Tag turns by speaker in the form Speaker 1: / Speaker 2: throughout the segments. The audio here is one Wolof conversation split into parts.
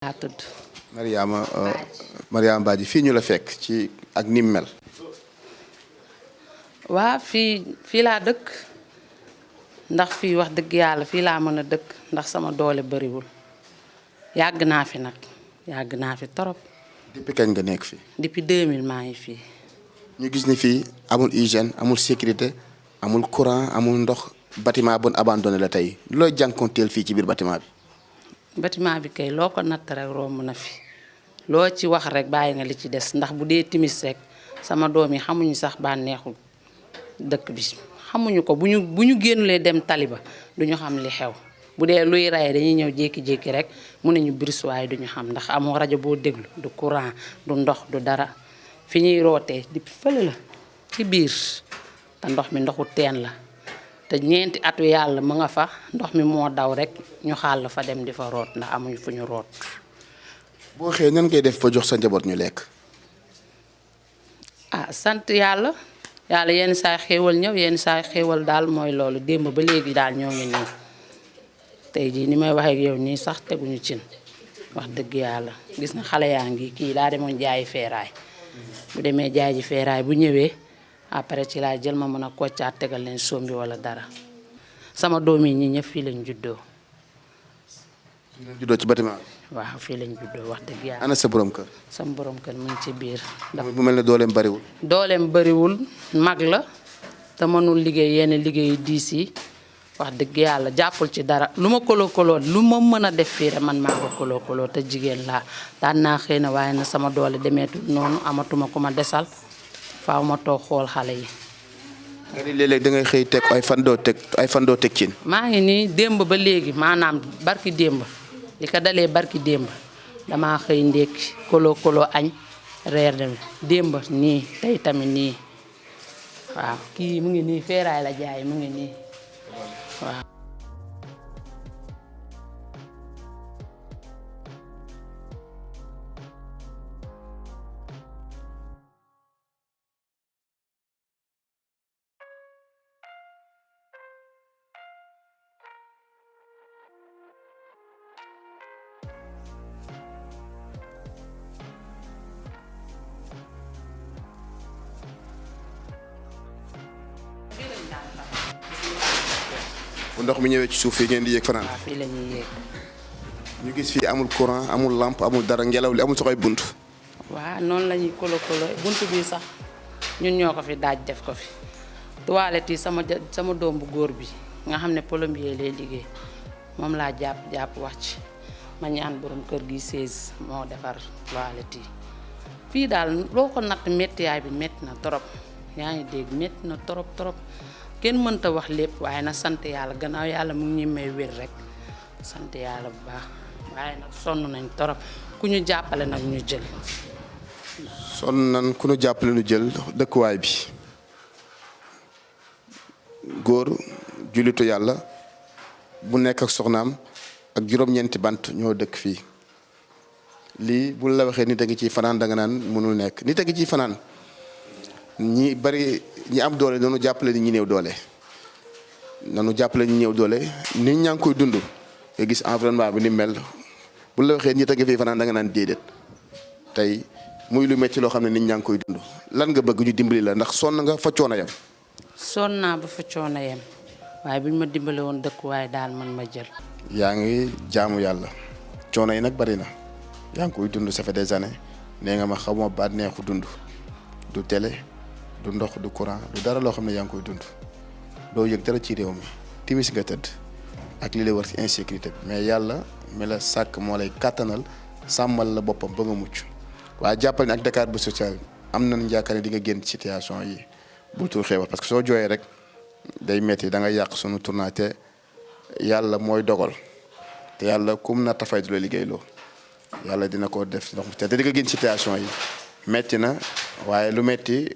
Speaker 1: laa tudd.
Speaker 2: Mariama Mariama Badji fii ñu la fekk ci ak nim mel.
Speaker 1: waa fii laa dëkk ndax fii wax dëgg yàlla fii laa mën a dëkk ndax sama doole bariwul yàgg naa fi nag yàgg naa fi torop.
Speaker 2: depuis kañ nga nekk fii.
Speaker 1: depuis 2000 maa ngi fii.
Speaker 2: ñu gis ni fii amul hygiène amul sécurité amul courant amul ndox bâtiment bon abandonné la tey looy jànkonteel fii ci biir bâtiment bi.
Speaker 1: bâtiment bi kay loo ko natt rek romb na fi loo ci wax rek bàyyi nga li ci des ndax bu dee timis rek sama doom yi xamuñu sax bànneexul dëkk bi xamuñu ko bu ñu génnulee dem taliba duñu xam li xew bu dee luy rey dañuy ñëw jékki-jékki rek mu ne ñu bris waaye duñu xam ndax amoo rajo boo déglu du courant du ndox du dara fi ñuy rootee di fële la ci biir te ndox mi ndoxu teen la te ñeenti atu yàlla mu nga fa ndox mi moo daw rek ñu xàll fa dem di fa root ndax amuñu fu ñu root.
Speaker 2: boo xëyee nan ngay def fa jox sa njaboot ñu lekk.
Speaker 1: Sant yàlla yenn saa xéewal ñëw yenn saa xéewal daal mooy loolu démb ba léegi daal ñoo ngi nii tey jii ni may waxee ak yow nii sax teguñu cin wax dëgg yàlla gis na xale yaa ngi kii daa demoon jaayi feeraay bu demee jaay ji feeraay bu ñëwee après ci laa jël ma mën a koccaat tegal leen sombi wala dara sama doom yi ñi ñëpp fii lañ juddoo.
Speaker 2: juddoo ci bâtiment bi.
Speaker 1: waaw fii lañ juddoo wax dëgg yàlla.
Speaker 2: ana sa borom kër.
Speaker 1: sama borom kër mu ngi ci biir.
Speaker 2: bu mel ne dooleem bariwul.
Speaker 1: dooleem bariwul mag la te mënul liggéey yenn liggéeyu diis yi wax dëgg yàlla jàppul ci dara lu ma koloo lu ma mën a def fii rek man maa ko koloo te jigéen laa daan naa xëy na waaye na sama doole demeetul noonu amatuma ku ma desal faaw ma toog xool xale yi.
Speaker 2: nga ni léeg-léeg da ngay xëy teg ay fan doo teg cin.
Speaker 1: maa ngi nii démb ba léegi maanaam barki démb li ko dalee barki démb damaa xëy ndékki koloo añ reer dem démb nii tey tamit nii waaw kii mu ngi nii feeraay la jaay mu ngi nii waaw.
Speaker 2: bu ndox mi ñëwee ci suuf yi ngeen di yéeg fanaan.
Speaker 1: waaw fii la ñuy yéeg.
Speaker 2: ñu gis fii amul courant amul lampe amul dara ngelaw li amul soxay bunt.
Speaker 1: waaw noonu la ñuy kolo bunt bi sax ñun ñoo ko fi daaj def ko fi toilette yi sama doom bu góor bi nga xam ne plombier lay liggéey moom laa jàpp wàcc ma ñaan borom kër gi 16 moo defar toilette yi fii daal loo ko natt méttiyaay bi métti na trop yaa ngi dégg métti na trop kenn mënta wax lépp waaye nag sant yàlla gannaaw yàlla mu ngi ñu may wér rek sant yàlla bu baax waaye nag sonn nañ trop ku ñu jàppale nag ñu jël.
Speaker 2: sonn nan ku ñu jàppale ñu jël dëkkuwaay bi góor jullitu yàlla bu nekk ak soxnaam ak juróom-ñeenti bant ñoo dëkk fii lii bu la waxee nit a ngi ciy fanaan danga naan mënul nekk nit a ngi ciy fanaan ñi bari ñi am doole noonu jàppale ni ñi néew doole nanu jàppale ñi néew doole nit ñaa ngi koy dund nga gis environnement bi ni mel bu la waxee nit a ngi fii fanaan danga naan déedéet tey muy lu metti loo xam ne nit ñaa ngi koy dund lan nga bëgg ñu dimbali la ndax sonn nga fa coono yam.
Speaker 1: sonn naa ba fa coono yam waaye bu ñu ma dimbale woon dëkkuwaay daal man ma jël.
Speaker 2: yaa ngi jaamu yàlla coono yi nag bari na yaa ngi koy dund ça fait des années nee nga ma xamoo baat neexu dund du télé du ndox du courant du dara loo xam ne yaa ngi koy dund doo yëg dara ci réew mi timis nga tëdd ak li lay war ci insécurité bi mais yàlla mi la sàkk moo lay kàttanal sàmmal la boppam ba nga mucc waaye jàppal ne ak Dakar bu social am nañu yaakaar ne di nga génn situation yi bul tuur xeewal parce que soo jooyee rek day metti da nga yàq sunu tournoi te yàlla mooy dogal te yàlla kum na tafay du la liggéeyloo yàlla dina ko def ndox te di nga génn situation yi metti na waaye lu metti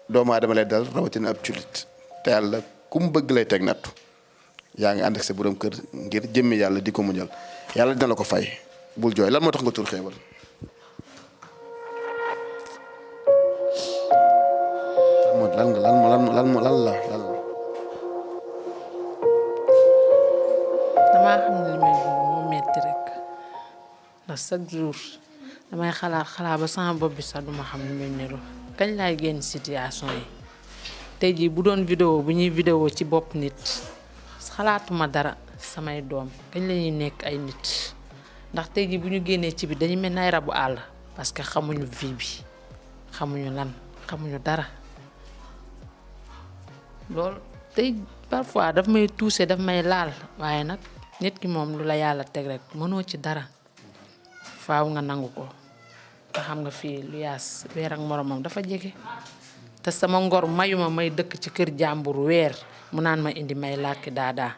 Speaker 2: doomu aadama lay dal rawatina ab jullit te yàlla ku mu bëgg lay teg nattu yaa ngi ànd ak sa borom kër ngir jëmmi yàlla di ko muñal yàlla dina la ko fay bul jooy lan moo tax nga tur xeebal. lan la.
Speaker 1: damaa xam ne li may dund moo metti rek ndax chaque jour damay xalaat ba sama bopp bi sax duma xam ni muy niru kañ laay génn situation yi tey jii bu doon vidéo bu ñuy vidéo ci bopp nit xalaatuma dara samay doom kañ la ñuy nekk ay nit ndax tey jii bu ñu génnee ci bi dañu mel ni ay rabu àll parce que xamuñu vie bi xamuñu lan xamuñu dara loolu tey parfois daf may touché daf may laal waaye nag nit ki moom lu la yàlla teg rek mënoo ci dara faaw nga nangu ko te xam nga fii lu yaas weer ak moromam dafa jege te sama ngor mayuma may dëkk ci kër jàmbur weer mu naan ma indi may làkki daadaa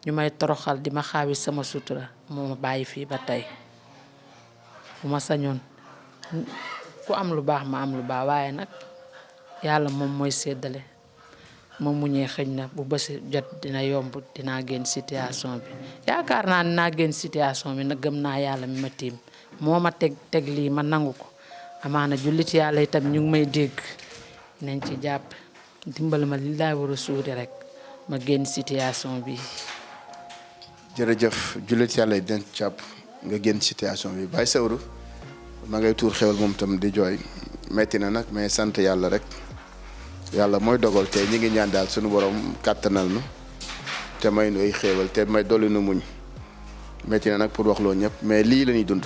Speaker 1: ñu may toroxal di ma xaawi sama sutura moo ma bàyyi fii ba tey bu ma sañoon ku am lu baax ma am lu baax waaye nag yàlla moom mooy séddale moom mu ñee xëñ na bu bësi jot dina yomb dinaa génn situation bi yaakaar naa dinaa génn situation bi nag gëm naa yàlla mi ma tiim moo ma teg lii ma nangu ko amaana jullit yàlla itam ñu ngi may dégg nañ ci jàpp dimbali ma li laay war a suude rek ma génn situation bi.
Speaker 2: jërëjëf jullit yàlla yi dinañ jàpp nga génn situation bi Baye Sewru ma ngay tuur xewal moom tam di jooy metti na nag mais sant yàlla rek yàlla mooy dogal te ñi ngi ñaan daal suñu borom kàttanal nu te may nu ay xéewal te may dolli nu muñ metti na nag pour wax loo ñëpp mais lii la ñuy dund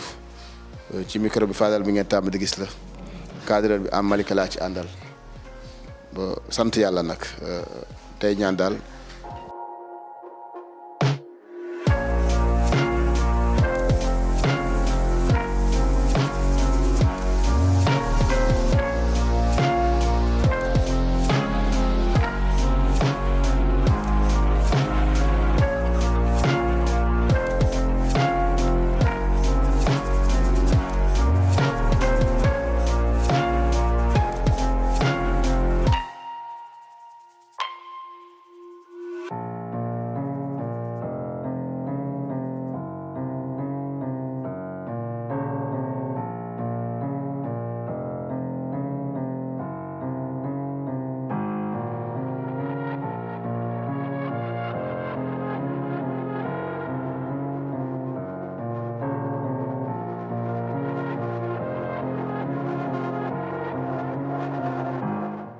Speaker 2: ci micro bi Fadal bi ngeen tàmm di gis la cadreur bi am Malika laa ci àndal ba sant yàlla nag tey ñaan daal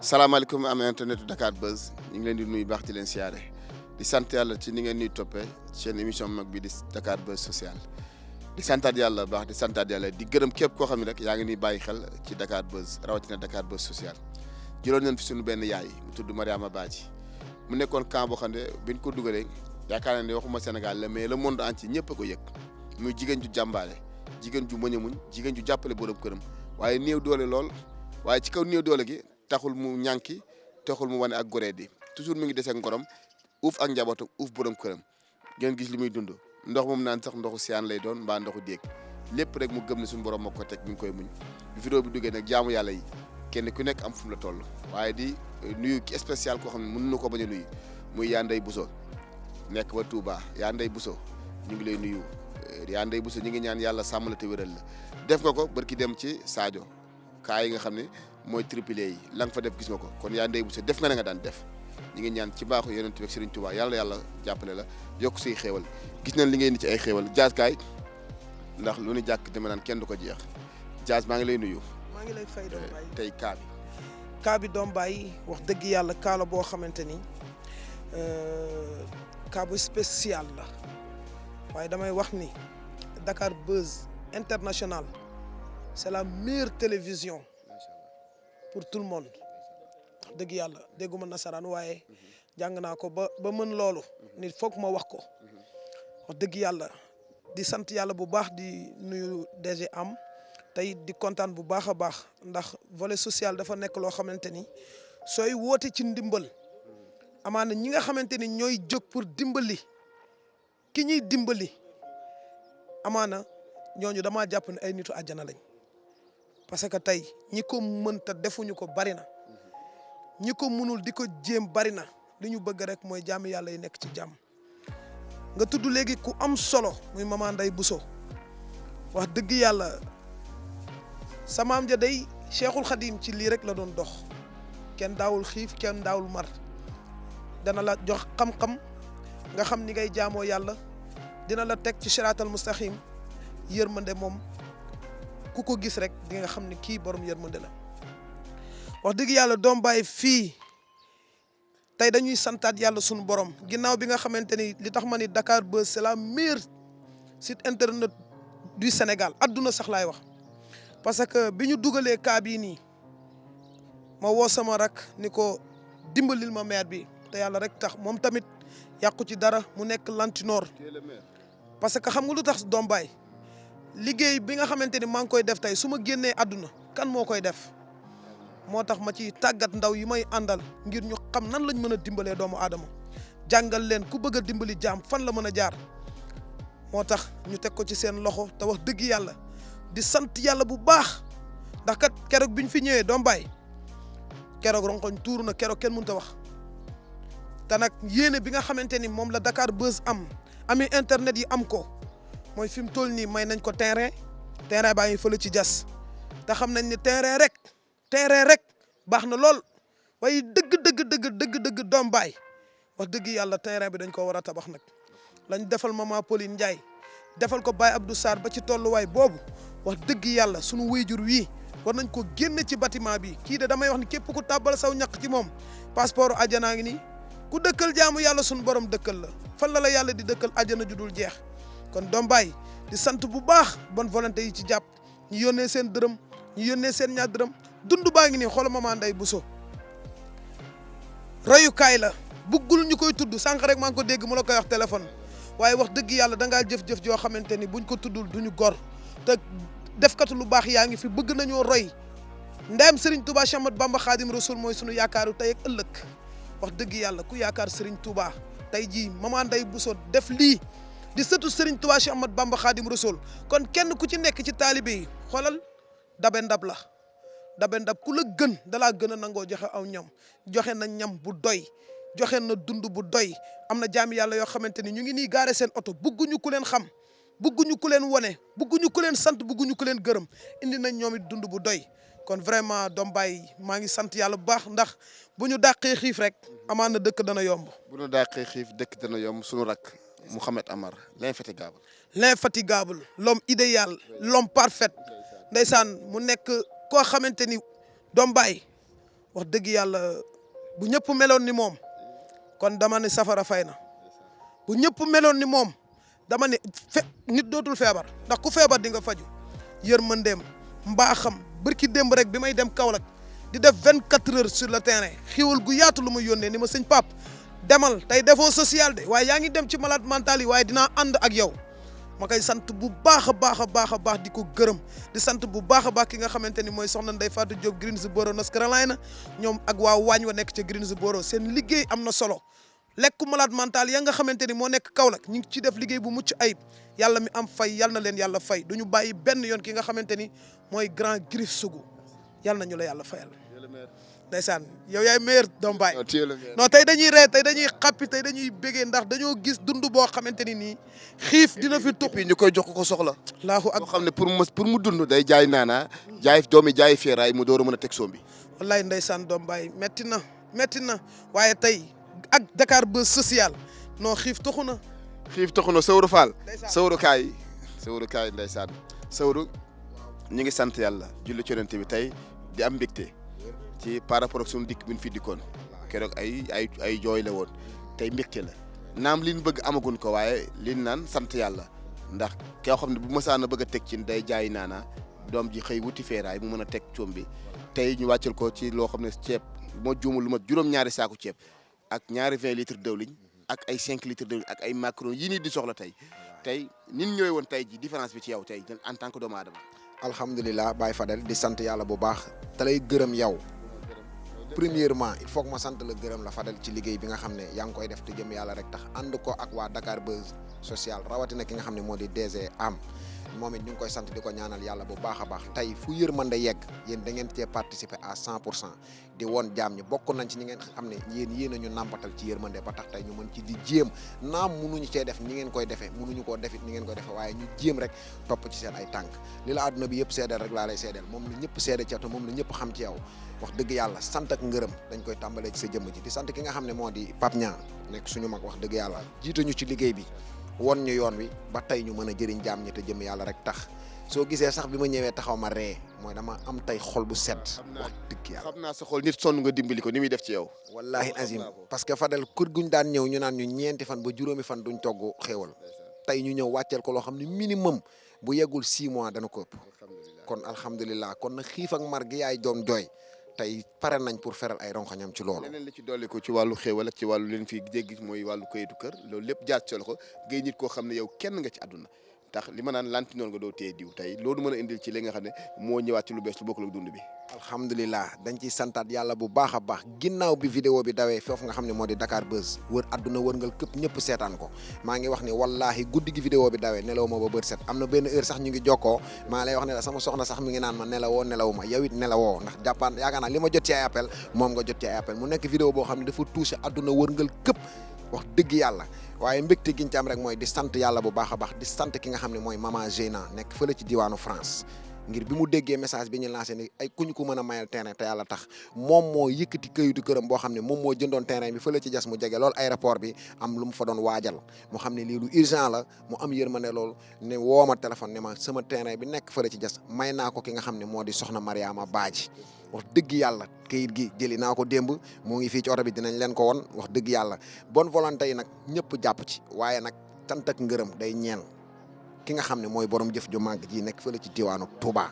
Speaker 2: salaamaaleykum am internetu Dakar Buzz ñu ngi leen di nuyu baax di leen siyaare di sant yàlla ci ni ngeen ñuy toppee seen émission mag bi di Dakar Buzz social di santaat yàlla baax di santaat yàlla di gërëm képp koo xam ne rek yaa ngi ñuy bàyyi xel ci Dakar Buzz rawatina Dakar Buzz social jëloon nañ fi suñu benn yaay mu tudd Mariama Badji mu nekkoon camp boo xam ne biñ ko dugalee yaakaar naa ne waxuma Sénégal la mais le monde entier ñëpp a ko yëg muy jigéen ju jàmbaale jigéen ju mën a muñ jigéen ju jàppale borom këram waaye néew doole lool waaye ci kaw néew doole gi taxul mu ñànki taxul mu wane ak goree di toujours mu ngi dese ngorom uuf ak njabootam uuf borom këram ngeen gis li muy dund ndox moom naan sax ndoxu siyaan lay doon mbaa ndoxu déeg lépp rek mu gëm ne suñu borom moo ko teg mi ngi koy muñ bi vidéo bi duggee nag jaamu yàlla yi kenn ku nekk am fu mu la toll waaye di nuyu ki spécial koo xam ne mën na ko bañ a nuyu muy Yaa Ndey Buso nekk ba Touba Yaa Ndey Buso ñu ngi lay nuyu Yaa Ndey Buso ñu ngi ñaan yàlla sàmm la te wéral la def nga ko barki dem ci Sadio kaa yi nga xam ne mooy triplé yi la nga fa def gis nga ko kon Yaa Ndey Buso def nga ne nga daan def ñi ngi ñaan ci baaxu Yonent bi ak Serigne Touba yàlla jàppale la yokk say xéewal gis nañ li ngay ni ci ay xéewal Diaz kaay ndax lu ñu jàkk dama naan kenn du ko jeex Diaz maa ngi lay nuyu.
Speaker 3: maa ngi lay fay doom baay
Speaker 2: tey
Speaker 3: kaa bi doom baay wax dëgg yàlla kaa la boo xamante ni kaa bu spécial la waaye damay wax ni Dakar Buzz International c'est la meilleure télévision pour tout le monde wax dëgg yàlla dégguma nasaraan waaye jàng naa ko ba mën loolu nit foog ma wax ko wax dëgg yàlla di sant yàlla bu baax di nuyu DG am tey di kontaan bu baax a baax ndax volet social dafa nekk loo xamante ni sooy woote ci ndimbal amaana ñi nga xamante ni ñooy jóg pour dimbali ki ñuy dimbali amaana ñooñu damaa jàpp ne ay nitu àjjana lañ parce que tey ñi ko mën te defuñu ko bari na ñi ko mënul di ko jéem bari na li ñu bëgg rek mooy jàmm yàlla yi nekk ci jàmm nga tudd léegi ku am solo muy Maman Ndeye Bousso wax dëgg yàlla samaam ja day Cheikhul Khadim ci lii rek la doon dox kenn daawul xiif kenn daawul mar dana la jox xam-xam nga xam ni ngay jaamoo yàlla dina la teg ci siraatal mustaqim yërmande moom ku ko gis rek di nga xam ne kii borom yërmande la. wax dëgg yàlla doom baay fii tey dañuy santaat yàlla sunu borom ginnaaw bi nga xamante ni li tax ma ni Dakar Buzz c'est la meilleure site internet du Sénégal adduna sax laay wax. parce que bi ñu dugalee cas bii nii ma woo sama rak ni ko dimbalil ma maire bi te yàlla rek tax moom tamit yàqu ci dara mu nekk lantinoor parce que xam nga lu tax doom baay liggéey bi nga xamante ni maa ngi koy def tey su ma génnee àdduna kan moo koy def moo tax ma ci tàggat ndaw yi may àndal ngir ñu xam nan lañ mën a dimbalee doomu aadama jàngal leen ku bëgg a dimbali jaam fan la mën a jaar moo tax ñu teg ko ci seen loxo te wax dëgg yàlla di sant yàlla bu baax ndax kat keroog bi ñu fi ñëwee doom baay keroog ronkoñ tuuru na keroog kenn mënut a wax te nag yéene bi nga xamante ni moom la Dakar Buzz ami internet yi am ko mooy fi mu toll nii may nañ ko terrain baa ngi fële ci jas te xam nañ ne terrain rek baax na lool waaye dëgg doom baay wax dëgg yàlla terrain bi dañ ko war a tabax nag lañ defal maman Pauline Ndiaye defal ko Baye Abdou Sarr ba ci tolluwaay boobu wax dëgg yàlla sunu wéyjur wii war nañ ko génne ci bâtiment bi kii de damay wax ni képp ku tàbbal saw ñaq ci moom passeport àjjanaa ngi nii ku dëkkal jaamu yàlla sunu borom dëkkal la fan la yàlla di dëkkal àjjana ju dul jeex kon doom baay di sant bu baax bonne volonté yi ci jàpp ñu yónnee seen dërëm ñu yónnee seen ñaar dërëm dund baa ngi nii xoolal maman Ndeye Bousso royukaay la buggul ñu koy tudd sànq rek maa ngi ko dégg mu la koy wax téléphone waaye wax dëgg yàlla da ngaa jëf-jëf joo xamante ni buñ ko tuddul duñu gor te defkatu lu baax yaa ngi fi bëgg nañoo roy ndeyam Serigne Touba Cheikh Ahmadou Bamba Khadim Rasoul mooy sunu yaakaaru tey ak ëllëg wax dëgg yàlla ku yaakaar Serigne Touba tey jii maman Ndeye Bousso def lii di sëtu Serigne Touba Cheikh Ahmadou Bamba Khadim Rasoul kon kenn ku ci nekk ci taalibe yi xoolal dabe ndab la dabe ndab ku la gën dalaa gën a nangoo joxe aw ñam joxe na ñam bu doy joxe na dund bu doy am na jaami yàlla yoo xamante ni ñu ngi nii gaare seen oto bëgguñu ku leen xam bëgguñu ku leen wone bëgguñu ku leen sant bëgguñu ku leen gërëm indi nañ ñoom it dund bu doy kon vraiment doom baay maa ngi sant yàlla bu baax ndax bu ñu dàqee xiif rek amaan na dëkk dana yomb.
Speaker 2: bu ñu dàqee xiif dëkk dana yomb sunu rak Mouhamed Amar l'infatigable.
Speaker 3: l'infatigable l'homme idéal l'homme parfait ndeysaan mu nekk koo xamante ni doom baay wax dëgg yàlla bu ñëpp meloon ni moom kon dama ne safara fay na bu ñëpp meloon ni moom dama ne nit dootul feebar ndax ku feebar di nga faju yërmandeem mbaaxam bërki démb rek bi may dem Kaolack di def 24 heures sur le terrain xiwal gu yaatu lu ma yónnee ni ma sëñ Pape demal tey defoo social de waaye yaa ngi dem ci malade mental yi waaye dinaa ànd ak yow ma koy sant bu baax a baax di ko gërëm di sant bu baax a baax ki nga xamante ni mooy soxna Ndeye Fatou Diop Greensboro North Carolina ñoom ak waa waañ wa nekk ca Greensboro seen liggéey am na solo lekku malade mental ya nga xamante ni moo nekk Kaolack ñu ngi ci def liggéey bu mucc ayib yàlla mi am fay yàlla na leen yàlla fay du ñu bàyyi benn yoon ki nga xamante ni mooy grand Griff Sougou yàlla na ñu la yàlla fayal. ndeysaan yow yaay meilleur doom baay non tey dañuy ree tey dañuy xappi tey dañuy bégee ndax dañoo gis dund boo xamante ni nii xiif dina fi tuppi
Speaker 2: ñu koy jox ko soxla.
Speaker 3: laahu ak
Speaker 2: boo xam ne pour mu dund day jaay naanaa jaay doomi jaay feeraay mu door a mën a teg soom bi.
Speaker 3: wallaay ndeysaan doom baay metti na waaye tey ak Dakar Buzz social non xiif taxu na.
Speaker 2: Sawru Fall. Sawru kaay ndeysaan Sawru ñu ngi sant yàlla julli ci Yonent bi tey di am mbégte ci par rapport ak suñu dikk bi ñu fi dikkoon keroog ay jooy la woon tey mbégte la naam li ñu bëgg amaguñ ko waaye li ñu naan sant yàlla ndax koo xam ne bu mësaan a bëgg a teg ci day jaay naana doom ji xëy wuti feeraay mu mën a teg coom bi tey ñu wàccal ko ci loo xam ne ceeb moo juumul lu ma juróom-ñaari saaku ceeb ak ñaari 20 litres dëwliñ ak ay 5 litres dëwliñ ak ay macaron yi nii di soxla tey nin ñëwee woon tey ji différence bi ci yow tey en tant que doomu aadama.
Speaker 4: alhamdulilah Baye Fadel di sant yàlla bu baax te lay gërëm yow. premièrement il faut que ma sant la gërëm la Fadel ci liggéey bi nga xam ne yaa ngi koy def te jëm yàlla rek tax ànd ko ak waa Dakar Buzz social rawatina ki nga xam ne moo di DG am moom it ñu ngi koy sant di ko ñaanal yàlla bu baax a baax tey fu yërmande yegg yéen da ngeen cee participer à 100% di woon jaam ñi bokk nañ ci ñi ngeen xam ne yéen a ñu nàmpatal ci yërmande ba tax tey ñu mën ci di jéem naam munuñu cee def ñi ngeen koy defee munuñu koo defit ñi ngeen koy defee waaye ñu jéem rek topp ci seen ay tànk li la àdduna bi yëpp seedeel rek laa lay seedeel moom la ñëpp seede ci yow te moom la ñëpp xam ci yow wax dëgg yàlla sant ak ngërëm dañ koy tàmbalee ci sa jëmm ji di sant ki nga xam ne moo di Pape Niang nekk suñu mag wax dëgg yàlla jiituñu ci liggéey bi won ñu yoon wi ba tey ñu mën a jëriñ jaam ñi te jëm yàlla rek tax soo gisee sax bi ma ñëwee taxaw ma ree mooy dama am tey xol bu sedd wax dëgg yàlla.
Speaker 2: xam naa sa xol nit sonn nga dimbali ko ni muy def ci yow.
Speaker 4: wallahi azim parce que Fadel kër guñ daan ñëw ñu naan ñu ñeenti fan ba juróomi fan duñ togg xéewal tey ñu ñëw wàcceel ko loo xam ne minimum bu yeggul 6 mois dana ko ëpp kon alhamdulilah kon nag xiif ak mar gi yaay doon jooy tey pare nañ pour feral ay ronxañam ci loolu.
Speaker 2: leneen li ci dolli ko ci wàllu xéewal ak ci wàllu leen fi dégg mooy wàllu kayitu kër loolu lépp jaar ci loxo ngay nit koo xam ne yow kenn nga ci àdduna tax li ma naan lanti noonu nga doo téye diw tey loolu mën a indil ci li nga xam ne moo ñëwaat ci lu bees lu bokkul ak dund bi.
Speaker 4: alhamdulilah dañ ciy santaat yàlla bu baax a baax ginnaaw bi vidéo bi dawee foofu nga xam ne moo di Dakar Buzz wër adduna wërngal këpp ñëpp seetaan ko maa ngi wax ni wallahi guddi gi vidéo bi dawee nelaw ma ba bët set am na benn heure sax ñu ngi jokkoo maa lay wax ne la sama soxna sax mi ngi naan ma nelawoo nelaw ma yow it nelawoo ndax jàppaan yaakaar naa li ma jot ci ay appel moom nga jot ci ay appel mu nekk vidéo boo xam ne dafa touché adduna wërngal këpp wax dëgg yàlla waaye mbégte giñ ci am rek mooy di sant yàlla bu baax a baax di sant ki nga xam ne mooy Mama Zeyna nekk fële ci diwaanu France ngir bi mu déggee message bi ñu lancé ni ay ku ñu ko mën a mayal terrain te yàlla tax moom moo yëkkati këyitu këram boo xam ne moom moo jëndoon terrain bi fële ci jas mu jege loolu aéroport bi am lu mu fa doon waajal mu xam ne lii lu urgent la mu am yërmande loolu ne woo ma téléphone ne ma sama terrain bi nekk fële ci jas may naa ko ki nga xam ne moo di soxna Mariama Badji wax dëgg yàlla kayit gi jëli naa ko démb moo ngi fii ci oto bi dinañ leen ko won wax dëgg yàlla bonne volonté yi nag ñëpp jàpp ci waaye nag cant ak ngërëm day ñeel ki nga xam ne mooy borom jëf ju màgg ji nekk fële ci diwaanu Touba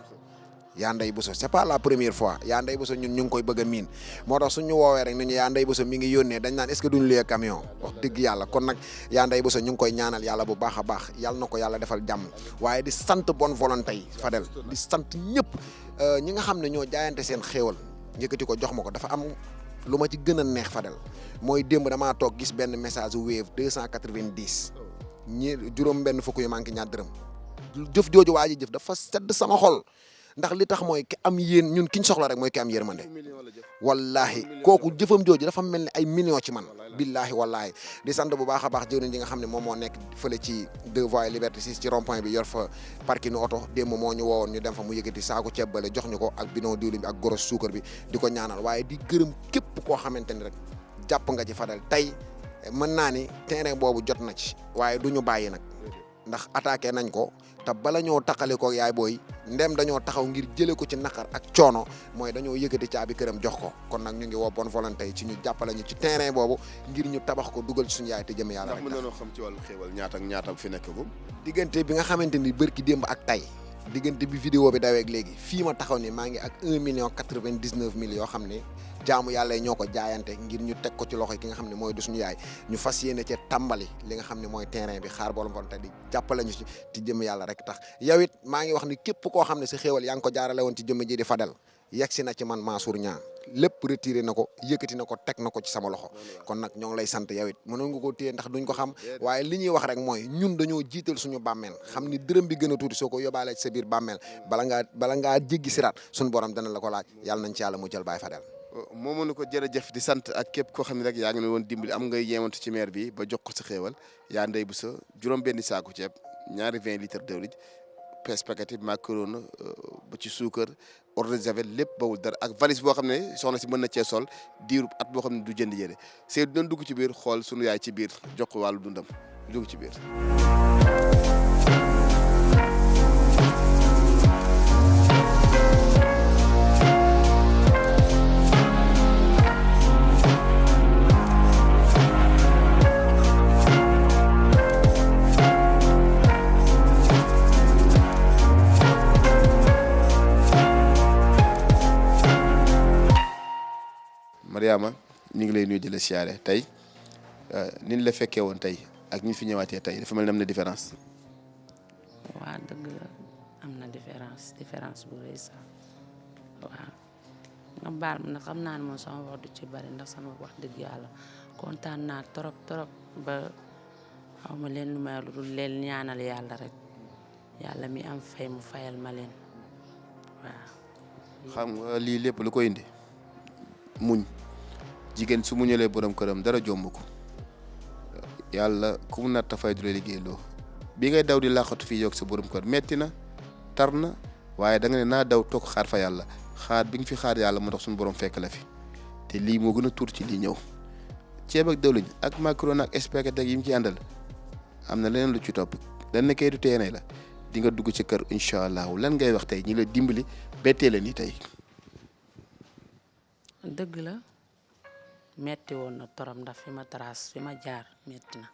Speaker 4: yaa Ndeye Bousso c'est pas la première fois yaa Ndeye Bousso ñun ñu ngi koy bëgg a miin moo tax suñu woowee rek ni ñu yaa Ndeye Bousso mi ngi yónnee dañ naan est-ce que duñu luyee camion wax dëgg yàlla kon nag yaa Ndeye Bousso ñu ngi koy ñaanal yàlla bu baax a baax yàlla na ko yàlla defal jàmm waaye di sant bonne volonté yi Fadel di sant ñëpp ñi nga xam ne ñoo jaayante seen xéewal yëkkati ko jox ma ko dafa am lu ma ci gën a neex Fadel mooy démb damaa toog gis benn message Wave 290 juróom benn fukk yu manqué ñaar dërëm jëf jooju waa ji jëf dafa sedd sama xol ndax li tax mooy ki am yéen ñun kiñ soxla rek mooy ki am yërmande wallahi kooku jëfam jooju dafa mel ni ay millions ci man billahi wallahi di sant bu baax a baax jëwriñ ji nga xam ne moom moo nekk fële ci 2 voies Liberté 6 ci rond point bi yor fa parking oto démb moo ñu woowoon ñu dem fa mu yëkkati saako ceeb bale jox ñu ko ak bidon diwlin bi ak goros suukar bi di ko ñaanal waaye di gërëm képp koo xamante ni rek jàpp nga ci Fadel tey mën naa ni terrain boobu jot na ci waaye du ñu bàyyi nag ndax attaqué nañ ko te bala ñoo taqale ko yaay booy ndem dañoo taxaw ngir jëlee ko ci naqar ak coono mooy dañoo yëkkati caabi këram jox ko kon nag ñu ngi woo bonne volonté yi ci ñu jàppale ñu ci terrain boobu ngir ñu tabax ko dugal ci suñu yaay te jëm yàlla rek.
Speaker 2: ndax mën nañoo xam ci wàllu xéewal ñaata fi nekk ko.
Speaker 4: diggante bi nga xamante ni bërki démb ak tay diggante bi vidéo bi daweeg léegi fii ma taxaw ni maa ngi ak 1,99 million yoo xam ne jaamu yàlla yi ñoo ko jaayante ngir ñu teg ko ci loxo ki nga xam ne mooy du suñu yaay ñu fas yéene ci tàmbali li nga xam ne mooy terrain bi xaar bonne volonté di jàppale ñu ci ci jëm yàlla rek tax yow it maa ngi wax ni képp koo xam ne si xéewal yaa ngi ko jaarale woon ci jëmm ji di Fadel yegg si na ci man Mansour Niang lépp retiré na ko yëkkati na ko teg na ko ci sama loxo kon nag ñoo ngi lay sant yow it mënoon nga ko téye ndax duñ ko xam waaye li ñuy wax rek mooy ñun dañoo jiital suñu bàmmeel xam ni dërëm bi gën a tuuti soo ko yóbbaalee ci sa biir bàmmeel bala ngaa jéggi siraat suñu borom dana la ko laaj yàlla nañ ci yàlla muccal Baye Fadel
Speaker 2: moo mënu ko jërëjëf di sant ak képp koo xam ne rek yaa ngi ne woon dimbali am ngay yeewantu ci maire bi ba jox ko sa xéewal yaa Ndeye Bousso juróom benn saaku ceeb ñaari 20 litres d'huile pes spaghetti macaroni ba ci suukar eau de javel lépp bawul dara ak valise boo xam ne soxna si mën na cee sol diiru at boo xam ne du jënd yére c'est doon dugg ci biir xool sunu yaay ci biir jox ko wàllu dundam dugg ci biir Mariama ñu ngi lay nuyu di la siyaare tey ni ñu la fekkee woon tey ak ñi fi ñëwaatee tey dafa mel ni am na différence.
Speaker 1: waa dëgg la am na différence bu rëy sax waaw nga baal ma nag xam naa ne moom sama wax du ci bari ndax sama wax dëgg yàlla kontaan naa trop ba xaw ma leen lu may lu dul leen ñaanal yàlla rek yàlla mi am fay mu fayal ma leen waaw.
Speaker 2: xam nga lii lépp lu ko indi muñ. jigéen su mu ñëlee borom këram dara jomb ko yàlla ku mu natta fay du la liggéey loo bi ngay daw di làqatu fii yokk sa borom kër metti na tar na waaye da nga ne naa daw toog xaar fa yàlla xaar bi nga fi xaar yàlla moo tax suñu borom fekk la fi te lii moo gën a tuur ci lii ñëw ceeb ak dawliñ ak macaroni ak spaghetti yi mu ci àndal am na leneen lu ci topp lan kayitu terrain la di nga dugg ci kër incha allahu lan ngay wax tey ñi la dimbali bettee la ni tey.
Speaker 1: dëgg la metti woon na torop ndax fi ma trace fi ma jaar metti na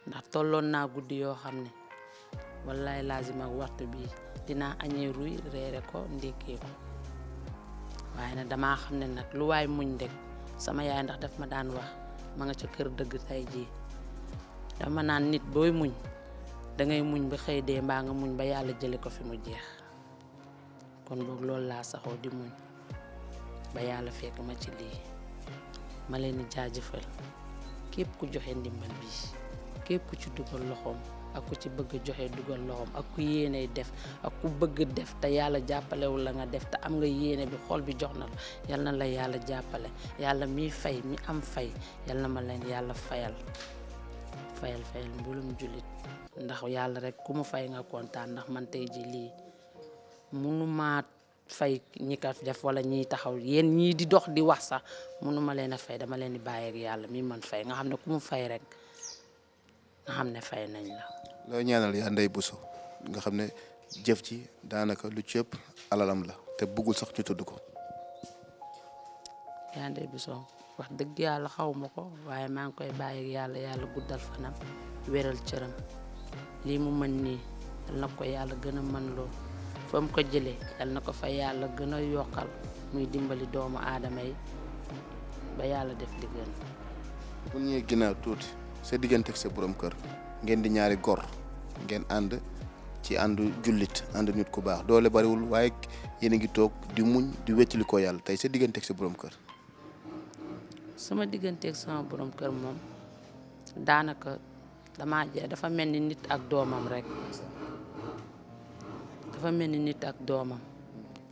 Speaker 1: ndax tolloon naa guddi yoo xam ne wallaay lazim ak waxtu bi dinaa añee ruy reere ko ndékkee ko waaye nag damaa xam ne nag lu waay muñ rek sama yaay ndax daf ma daan wax ma nga ca kër dëgg tey jii dama naan nit booy muñ dangay muñ ba xëy dee mbaa nga muñ ba yàlla jële ko fi mu jeex kon boog loolu laa saxoo di muñ ba yàlla fekk ma ci lii ma leen di jaajëfal képp ku joxe ndimbal bi képp ku ci dugal loxoom ak ku ci bëgg joxe dugal loxoom ak ku yéene def ak ku bëgg def te yàlla jàppalewul la nga def te am nga yéene bi xol bi jox na la yal na la yàlla jàppale yàlla miy fay mi am fay yal na ma leen yàlla fayal mboolum jullit ndax yàlla rek ku mu fay nga kontaan ndax man tey ji lii mënuma fay ñi ko def wala ñiy taxaw yéen ñii di dox di wax sax mënuma leen a fay dama leen di bàyyi ak yàlla mi man fay nga xam ne ku mu fay rek nga xam ne fay nañ la.
Speaker 2: loo ñaanal yaa Ndeye Bousso nga xam ne jëf ci daanaka lu ci ëpp alalam la te bëggul sax ñu tudd ko.
Speaker 1: yaa Ndeye Bousso wax dëgg yàlla xaw ma ko waaye maa ngi koy bàyyi ak yàlla guddal fanam wéral cëram lii mu mën nii yal na ko yàlla gën a mën loo fa mu ko jëlee yal na ko fa yàlla gën a yokkal muy dimbali doomu aadama yi ba yàlla def li gën.
Speaker 2: bu ñëwee ginnaaw tuuti sa diggante ak sa borom kër ngeen di ñaari gor ngeen ànd ci àndu jullit ànd nit ku baax doole bariwul waaye yéen a ngi toog di muñ di wettali ko yàlla tey sa diggante ak sa borom kër.
Speaker 1: sama diggante ak sama borom kër moom daanaka dafa mel ni nit ak doomam rek dafa mel ni nit ak doomam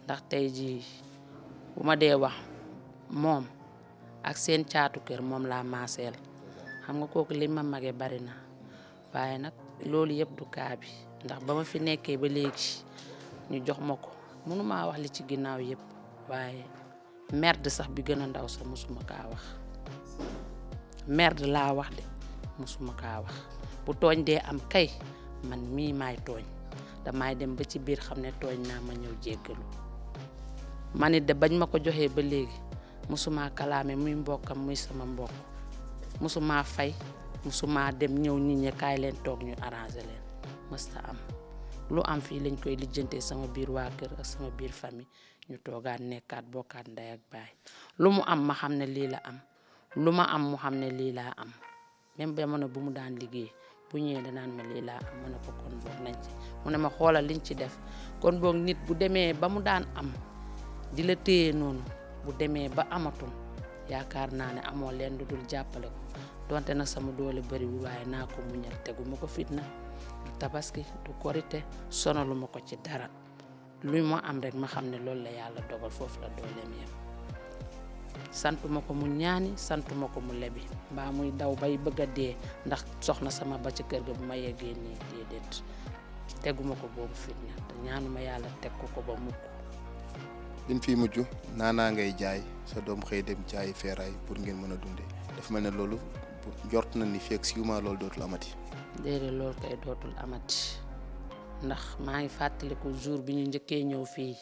Speaker 1: ndax tey jii bu ma dee wax moom ak seen caatu kër moom laa maaseel xam nga kooku li ma magee bari na waaye nag loolu yëpp du kaa bi ndax ba ma fi nekkee ba léegi ñu jox ma ko mënumaa wax li ci ginnaaw yëpp waaye merde sax bi gën a ndaw sax musuma kaa wax merde laa wax de musuma kaa wax bu tooñ dee am kay man mii maay tooñ damay dem ba ci biir xam ne tooñ naa ma ñëw jéggalu ma nit de bañ ma ko joxee ba léegi musuma kalaame muy mbokkam muy sama mbokk musuma fay musuma dem ñëw nit ñi kaay leen toog ñu arrangé leen mësta am lu am fii lañ koy lijjantee sama biir waa kër ak sama biir famille ñu toogaat nekkaat bokkaat ndey ak baay lu mu am ma xam ne lii la am lu ma am mu xam ne lii laa am même jamono bu mu daan liggéey bu ñëwee danaan ma lii laa am ma ne ko kon boog nañ ci mu ne ma xoolal liñ ci def kon boog nit bu demee ba mu daan am di la téye noonu bu demee ba amatul yaakaar naa ne amoo leen lu dul jàppale ko donte nag sama doole bëriwul waaye naa ko muñal tegu ma ko fitna du tabaski du korite sonalu ma ko ci dara lu ma am rek ma xam ne loolu la yàlla dogal foofu la dooleem yem santuma ko mu ñaani santuma ko mu lebi mbaa muy daw bay bëgg a dee ndax soxna sama ba ci kër ga bu ma yeggee nii déedéet teguma ko boobu fitna te ñaanuma yàlla teg ko ba mukk.
Speaker 2: bin fii mujj naanaa ngay jaay sa doom xëy dem jaay feeraay pour ngeen mën a dundee dafa mel ne loolu njort na ni fii ak 6 mois loolu dootul amati.
Speaker 1: déedéet loolu kay dootul amati ndax maa ngi fàttaliku jour bi ñu njëkkee ñëw fii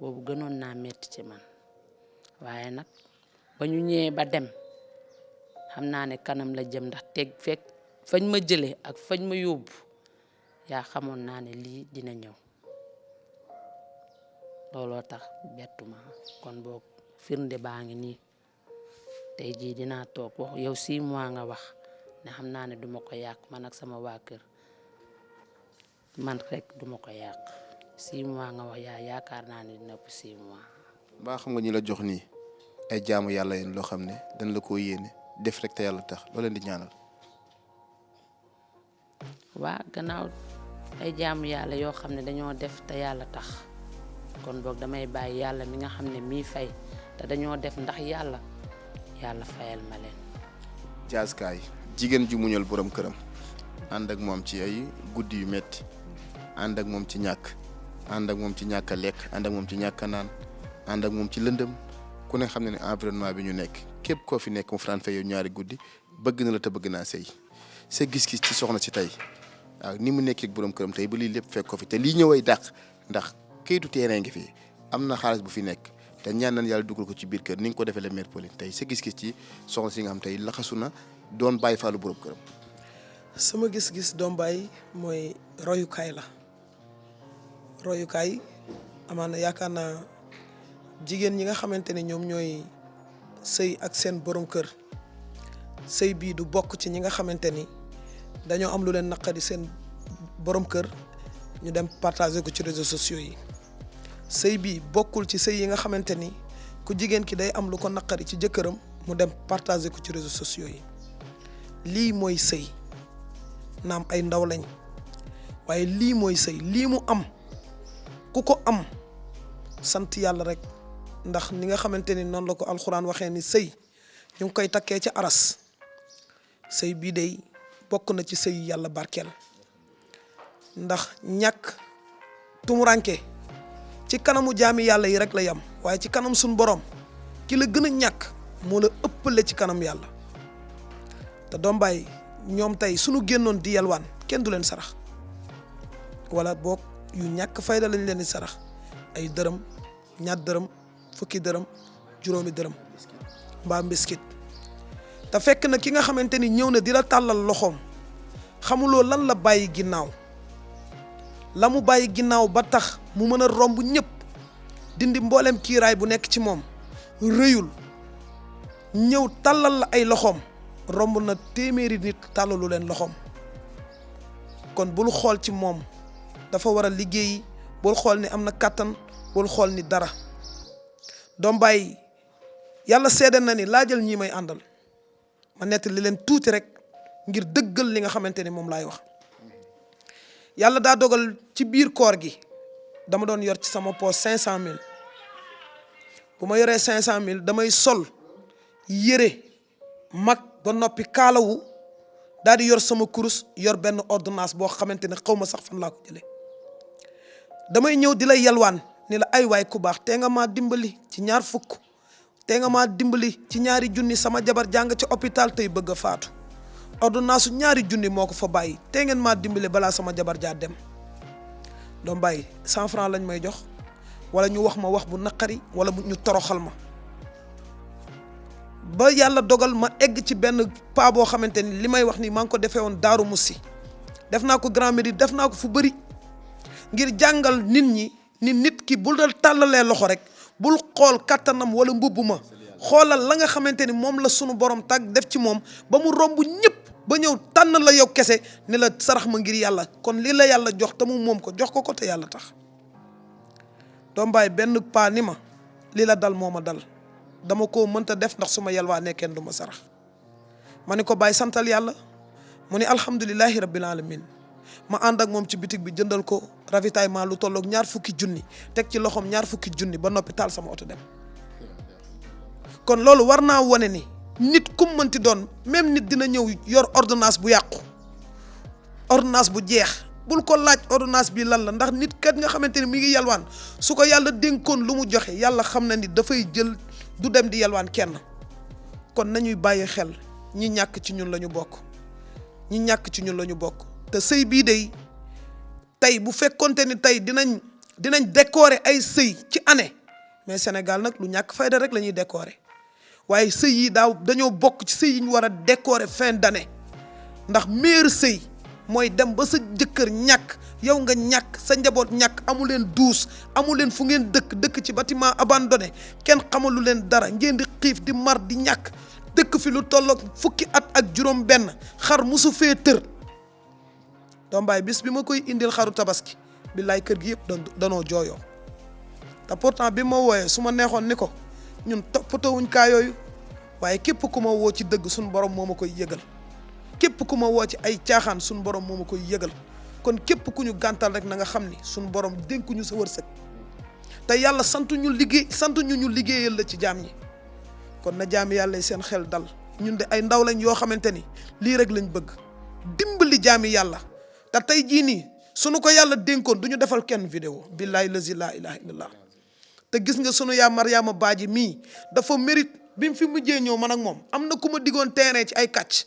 Speaker 1: boobu gënoon naa metti ci man waaye nag ba ñu ñëwee ba dem xam naa ne kanam la jëm ndax teg fekk fañ ma jëlee ak fañ ma yóbbu yaa xamoon naa ne lii dina ñëw looloo tax bettuma kon boog firnde baa ngi nii tey jii dinaa toog wax yow 6 mois nga wax ne xam naa ne duma ko yàq man ak sama waa kër man rek duma ko yàq 6 mois nga wax yaakaar naa ne dina ëpp 6 mois.
Speaker 2: mbaa xam nga ñi la jox nii ay jaamu yàlla yéen loo xam ne dañ la ko yéene def rek te yàlla tax loo leen di ñaanal.
Speaker 1: waa gannaaw ay jaamu yàlla yoo xam ne dañoo def te yàlla tax kon boog damay bàyyi yàlla mi nga xam ne mii fay te dañoo def ndax yàlla fayal ma leen.
Speaker 2: Diaz Kaay jigéen ju muñal borom këram ànd ak moom ci ay guddi yu metti ànd ak moom ci ñàkk ànd ak moom ci ñàkk a lekk ànd ak moom ci ñàkk a naan ànd ak moom ci lëndëm ku ne xam ne ne environnement bi ñu nekk képp koo fi nekk mu fanaan fa yow ñaari guddi bëgg na la te bëgg naa sëy sa gis-gis ci soxna si tey waaw ni mu nekkee ak borom këram tey ba lii lépp fekk ko fi te lii ñëway dàq ndax kayitu terrain ngi fi am na xaalis bu fi nekk te ñaan nañ yàlla dugal ko ci biir kër ni nga ko defee la mère Pauline tey sa gis-gis ci soxna si nga xam tey laxasu na doon bàyyi faalu borom këram.
Speaker 3: sama gis-gis doom baay mooy royukaay la royukaay amaana yaakaar naa jigéen ñi nga xamante ne ñoom ñooy sëy ak seen borom kër sëy bii du bokk ci ñi nga xamante ni dañoo am lu leen naqari seen borom kër ñu dem partager ko ci réseaux sociaux yi sëy bii bokkul ci sëy yi nga xamante ni ku jigéen ki day am lu ko naqari ci jëkkëram mu dem partager ko ci réseaux sociaux yi lii mooy sëy naam ay ndaw lañ waaye lii mooy sëy lii mu am ku ko am sant yàlla rek ndax ni nga xamante ni noonu la ko alxuraan waxee ni sëy ñu ngi koy takkee ci aras sëy bii day bokk na ci sëy yàlla barkeel ndax ñàkk tumuranke ci kanamu jaami yàlla yi rek la yam waaye ci kanam suñ borom ki la gën a ñàkk moo la ëppale ci kanam yàlla te doom baay ñoom tey suñu génnoon di yalwaan kenn du leen sarax wala boog yu ñàkk fayda lañ leen di sarax ay dërëm ñaar dërëm fukki dërëm juróomi dërëm mbaa mbiskit te fekk na ki nga xamante ni ñëw na di la tàllal loxoom xamuloo lan la bàyyi ginnaaw la mu bàyyi ginnaaw ba tax mu mën a romb ñëpp dindi mboolem kiiraay bu nekk ci moom rëyul ñëw tàllal la ay loxoom romb na téeméeri nit tàllalu leen loxoom kon bul xool ci moom dafa war a liggéeyi bul xool ni am na kàttan bul xool ni dara doom bàyyi yàlla seede na ni laajal ñii may àndal ma nettali leen tuuti rek ngir dëggal li nga xamante ni moom laay wax yàlla daa dogal ci biir koor gi dama doon yor ci sama poos 500000 bu ma yoree 500000 damay sol yére mag ba noppi kaalawu daal di yor sama kurus yor benn ordonnance boo xamante ne xaw ma sax fan laa ko jëlee damay ñëw di la yalwaan ni la ay waay ku baax tee nga maa dimbali ci ñaar fukk tee nga maa dimbali ci ñaari junni sama jabar jàng ci hôpital tey bëgg a faatu ordonnance su ñaari junni moo ko fa bàyyi tee ngeen maa dimbali balaa sama jabar jaa dem doom bàyyi 100 francs lañ may jox wala ñu wax ma wax bu naqari wala ñu toroxal ma ba yàlla dogal ma egg ci benn paa boo xamante ni li may wax nii maa ngi ko defee woon Daaru Musi def naa ko Grand Médine def naa ko fu bëri ngir jàngal nit ñi ni nit ki bul dal tàllalee loxo rek bul xool kattanam wala mbubb ma xoolal la nga xamante ni moom la sunu borom tàgg def ci moom ba mu romb ñëpp ba ñëw tànn la yow kese ni la sarax ma ngir yàlla kon li la yàlla jox te mu moom ko jox ko ko te yàlla tax doom baay benn paa ni ma li la dal moo ma dal dama koo mënta def ndax su ma yalwaa nekkeen du ma sarax ma ni ko bàyyi santal yàlla mu ni alhamdulilahi rabbil alamin ma ànd ak moom ci bitig bi jëndal ko ravitaillement lu tolloog 20 junni teg ci loxoom 20 junni ba noppi taal sama oto dem kon loolu war naa wane ni nit kum mënti doon même nit dina ñëw yor ordonnance bu yàqu ordonnance bu jeex bul ko laaj ordonnance bi lan la ndax nit kat nga xamante ni mi ngi yalwaan su ko yàlla dénkoon lu mu joxe yàlla xam na ni dafay jël du dem di yalwaan kenn kon nañuy bàyyi xel ñi ñàkk ci ñun la ñu bokk ñi ñàkk ci ñun la ñu bokk te sëy bii day tey bu fekkonte ni tey dinañ décorer ay sëy ci année mais Sénégal nag lu ñàkk fayda rek la ñuy décorer waaye sëy yi dañoo bokk ci sëy yi ñu war a décorer fin d'année ndax meilleur sëy mooy dem ba sa jëkkër ñàkk yow nga ñàkk sa njaboot ñàkk amu leen duus amu leen fu ngeen dëkk ci bâtiment abandonné kenn xamalu leen dara ngeen di xiif di mar di ñàkk dëkk fi lu tolloog fukki at ak juróom benn xar musu fee tër doom baay bis bi ma koy indil xaru tabaski billaay kër gi yëpp danoo jooyoo te pourtant bi ma wooyee su ma neexoon ni ko ñun toppatawuñ kaa yooyu waaye képp ku ma woo ci dëgg suñu borom moo ma koy yëgal képp ku ma woo ci ay caaxaan suñu borom moo ma koy yëgal kon képp ku ñu gàntal rek na nga xam ni suñu borom dénkuñu sa wërsëg te yàlla santu ñu liggéeyal la ci jaam ñi kon na jaami yàlla yi seen xel dal ñun de ay ndaw lañ yoo xamante ni lii rek lañ bëgg dimbali jaami yàlla te tey jii nii sunu ko yàlla dénkoon du ñu defal kenn vidéo billahi lazi la ilaha illallah te gis nga sunu yaa Mariama Baaji mii dafa mérite bi mu fi mujjee ñëw man ak moom am na ku ma diggoon terrain ci ay kàcc